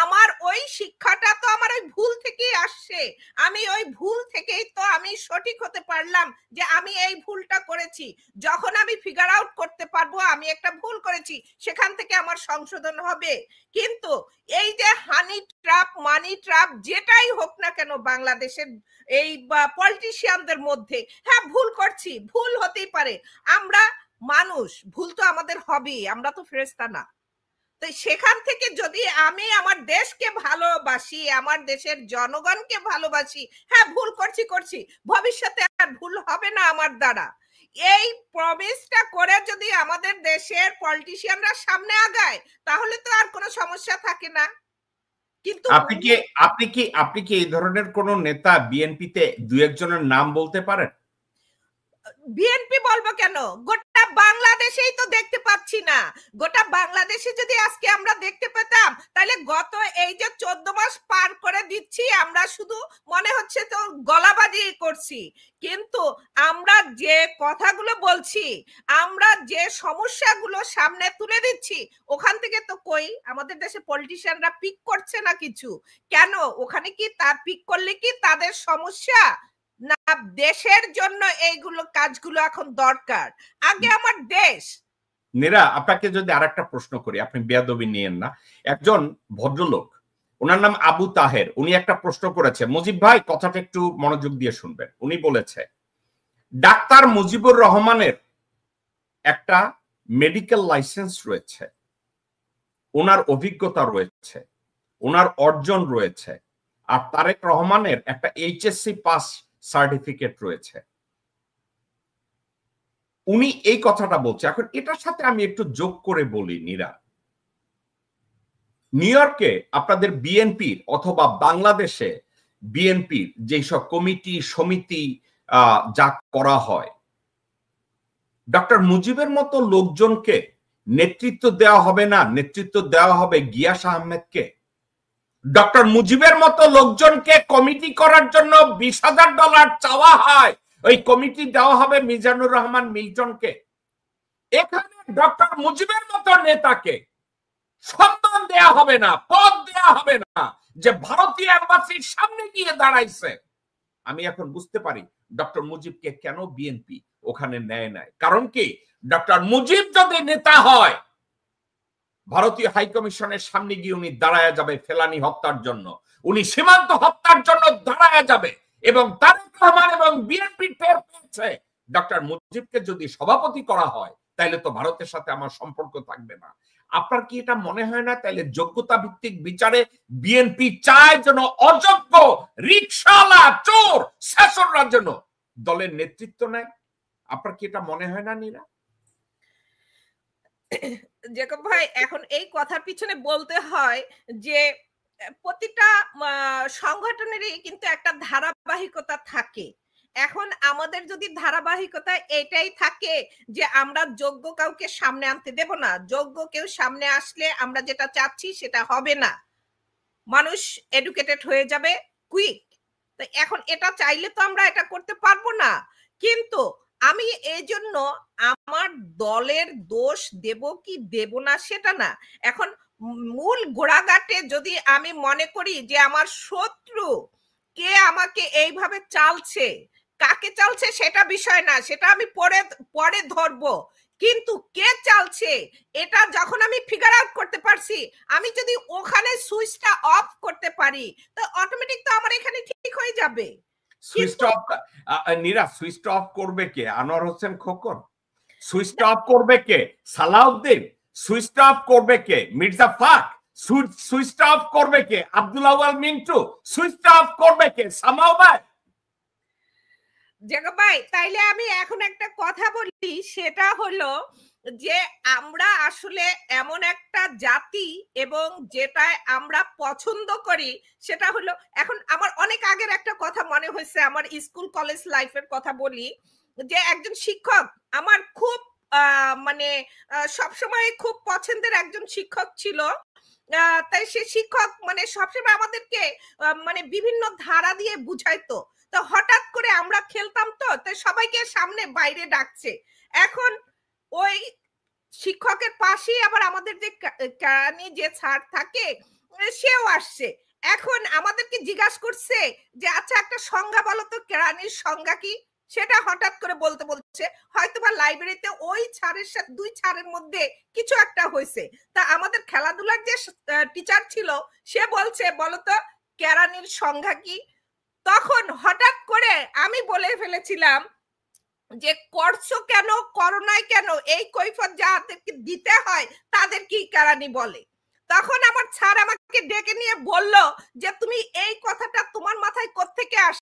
আমার ওই শিক্ষাটা তো আমার ওই ভুল থেকেই আসছে। আমি ওই ভুল থেকেই তো আমি সঠিক হতে পারলাম যে আমি এই ভুলটা করেছি। যখন আমি ফিগার আউট করতে পারবো আমি একটা ভুল করেছি, সেখান থেকে আমার সংশোধন হবে। কিন্তু এই যে হানি ট্র্যাপ, মানি ট্র্যাপ, যেটাই হোক না কেন বাংলাদেশের এই পলিটিশিয়ানদের মধ্যে, হ্যাঁ ভুল করছি, ভুল হতেই পারে, আমরা মানুষ, ভুল তো আমাদের হবেই, আমরা তো ফেরেশতা না। তো সেখান থেকে যদি আমি আমার দেশকে ভালোবাসি, আমার দেশের জনগণকে ভালোবাসি, হ্যাঁ ভুল করছি, ভবিষ্যতে আর ভুল হবে না আমার দ্বারা, এই প্রমিসটা করে যদি আমাদের দেশের পলিটিশিয়ানরা সামনে আগায় তাহলে তো আর কোনো সমস্যা থাকে না। কিন্তু আপনি কি এই ধরনের কোন নেতা বিএনপিতে দুই একজনের নাম বলতে পারেন? বিএনপি বলবো কেন, গোটা বাংলাদেশেই তো দেখতে পাচ্ছি না। গোটা বাংলাদেশে যদি আজকে আমরা দেখতে পেতাম তাহলে গত এই যে 14 মাস পার করে দিচ্ছি আমরা, শুধু মনে হচ্ছে তো গলাবাজি করছি, কিন্তু আমরা যে কথাগুলো বলছি, আমরা যে সমস্যাগুলো সামনে তুলে দিচ্ছি, ওখান থেকে তো কই আমাদের দেশে পলিটিশিয়ানরা পিক করছে না কিছু। কেন? ওখানে কি তার পিক করলে কি তাদের সমস্যা না দেশের জন্য এইগুলো কাজগুলো এখন দরকার? আগে আমার দেশ। নীরা, আপনাকে যদি আরেকটা প্রশ্ন করি, আপনি বেয়াদবি নিয়েন না। একজন ভদ্রলোক, ওনার নাম আবু তাহের, উনি একটা প্রশ্ন করেছে। মুজিব ভাই কথাটা একটু মনোযোগ দিয়ে শুনবেন। উনি বলেছে ডাক্তার মুজিবুর রহমানের একটা মেডিকেল লাইসেন্স রয়েছে, ওনার অভিজ্ঞতা রয়েছে, ওনার অর্জন রয়েছে, আর তারেক রহমানের একটা এইচএসসি পাস সার্টিফিকেট রয়েছে। উনি এই কথাটা বলছে। এখন এটার সাথে আমি একটু যোগ করে বলি নীরা, নিউ ইয়র্কে আপনাদের বিএনপির অথবা বাংলাদেশে বিএনপির যেসব কমিটি সমিতি যা করা হয়, ডক্টর মুজিবের মতো লোকজনকে নেতৃত্ব দেওয়া হবে না, নেতৃত্ব দেওয়া হবে গিয়াস আহমেদকে। ডক্টর মুজিবের মতো লোকজনকে কমিটি করার জন্য $20,000 চাওয়া হয়, ওই কমিটি দেওয়া হবে মিজানুর রহমান মিল্টনকে। এখানে ডক্টর মুজিবের মতো নেতাকে সম্মান দেয়া হবে না, পদ দেয়া হবে না, যে ভারতীয় এম্বাসির সামনে গিয়ে দাঁড়াইছে। আমি এখন বুঝতে পারি ডক্টর মুজিবকে কেন বিএনপি ওখানে নেয় নাই। কারণ কি, ডক্টর মুজিব যদি নেতা হয় ভারতীয় হাইকমিশনের সামনে গিয়ে উনি দাঁড়ায় যাবে ফেলানি হত্যার জন্য, উনি সীমান্ত হত্যার জন্য দাঁড়ায় যাবে। এবং তারেক রহমান এবং বিএনপি টের পেয়েছে ডক্টর মুজিবকে যদি সভাপতি করা হয় তাহলে তো ভারতের সাথে আমার সম্পর্ক থাকবে না। আপনার কি এটা মনে হয় না তাহলে যোগ্যতা ভিত্তিক বিচারে বিএনপি চায় যেন অযোগ্য রিকশাওয়ালা চোর শাসকরা যেন দলের নেতৃত্ব নেয়? আপনার কি এটা মনে হয় না নীরা? জেকব ভাই, এখন এই কথার পিছনে বলতে হয় যে প্রতিটা সংগঠনেরই কিন্তু একটা ধারাবাহিকতা থাকে। এখন আমাদের যদি ধারাবাহিকতা এটাই থাকে যে আমরা যোগ্য কাউকে সামনে আনতে দেব না, যোগ্য কেউ সামনে আসলে আমরা যেটা চাচ্ছি সেটা হবে না, মানুষ এডুকেটেড হয়ে যাবে কুইক। তো এখন এটা চাইলে তো আমরা এটা করতে পারবো না। কিন্তু আমি এই জন্য আমার দলের দোষ দেব কি দেব না সেটা না, এখন মূল গোড়াঘাটে যদি আমি মনে করি যে আমার শত্রু কে আমাকে এইভাবে চালছে, কাকে চালছে সেটা বিষয় না, সেটা আমি পরে ধরবো, কিন্তু কে চালছে এটা যখন আমি ফিগার আউট করতে পারছি, আমি যদি ওখানে সুইচটা অফ করতে পারি তো অটোমেটিক তো আমার এখানে ঠিক হয়ে যাবে। সুইচটা অফ নীরা, সুইচটা অফ করবে কে? আনোয়ার হোসেন খোকন? সুইচটা অফ করবে কে? সালাউদ্দিন? সুইচটা অফ করবে কে? মির্জা ফাক? সুইচটা অফ করবে কে? আব্দুল আউয়াল মিন্টু? সুইচটা অফ করবে কে? সামাও ভাই? জেকব ভাই, তাইলে আমি এখন একটা কথা বলি, সেটা হলো যে আমরা আসলে এমন একটা জাতি এবং যেটায় আমরা পছন্দ করি সেটা হলো, এখন আমার অনেক আগের একটা কথা মনে হয়েছে, আমার স্কুল কলেজ লাইফের কথা বলি, যে একজন শিক্ষক আমার খুব মানে সবসময় খুব পছন্দের একজন শিক্ষক ছিল। তাই সে শিক্ষক মানে সবসময় আমাদেরকে মানে বিভিন্ন ধারা দিয়ে বুঝাইতো। তো হঠাৎ করে আমরা খেলতাম, তো সবাইকে সামনে বাইরে ডাকছে। এখন ওই শিক্ষকের পাশেই আবার আমাদের যে কেরানি যে স্যার থাকে সেও আসছে। এখন আমাদেরকে জিজ্ঞাসা করছে যে আচ্ছা একটা সংজ্ঞা বলো তো, কেরানির সংজ্ঞা কি? সেটা হঠাৎ করে বলছে, হয়তোবা লাইব্রেরিতে ওই ছাড়ের সাথে দুই ছাড়ের মধ্যে কিছু একটা হয়েছে। তা আমাদের খেলাধুলার যে টিচার ছিল সে বলছে বলতো কেরানির সংজ্ঞা কি? তখন হঠাৎ করে আমি বলে ফেলেছিলাম যে করছো কেন, করোনায় কেন, এই কৈফিয়ত যাদেরকে দিতে হয় তাদের কি কেরানি বলে। তখন আমার স্যার আমাকে ডেকে নিয়ে বলল যে তুমি এই কথাটা তোমার মাথায় কোত্থেকে আসে?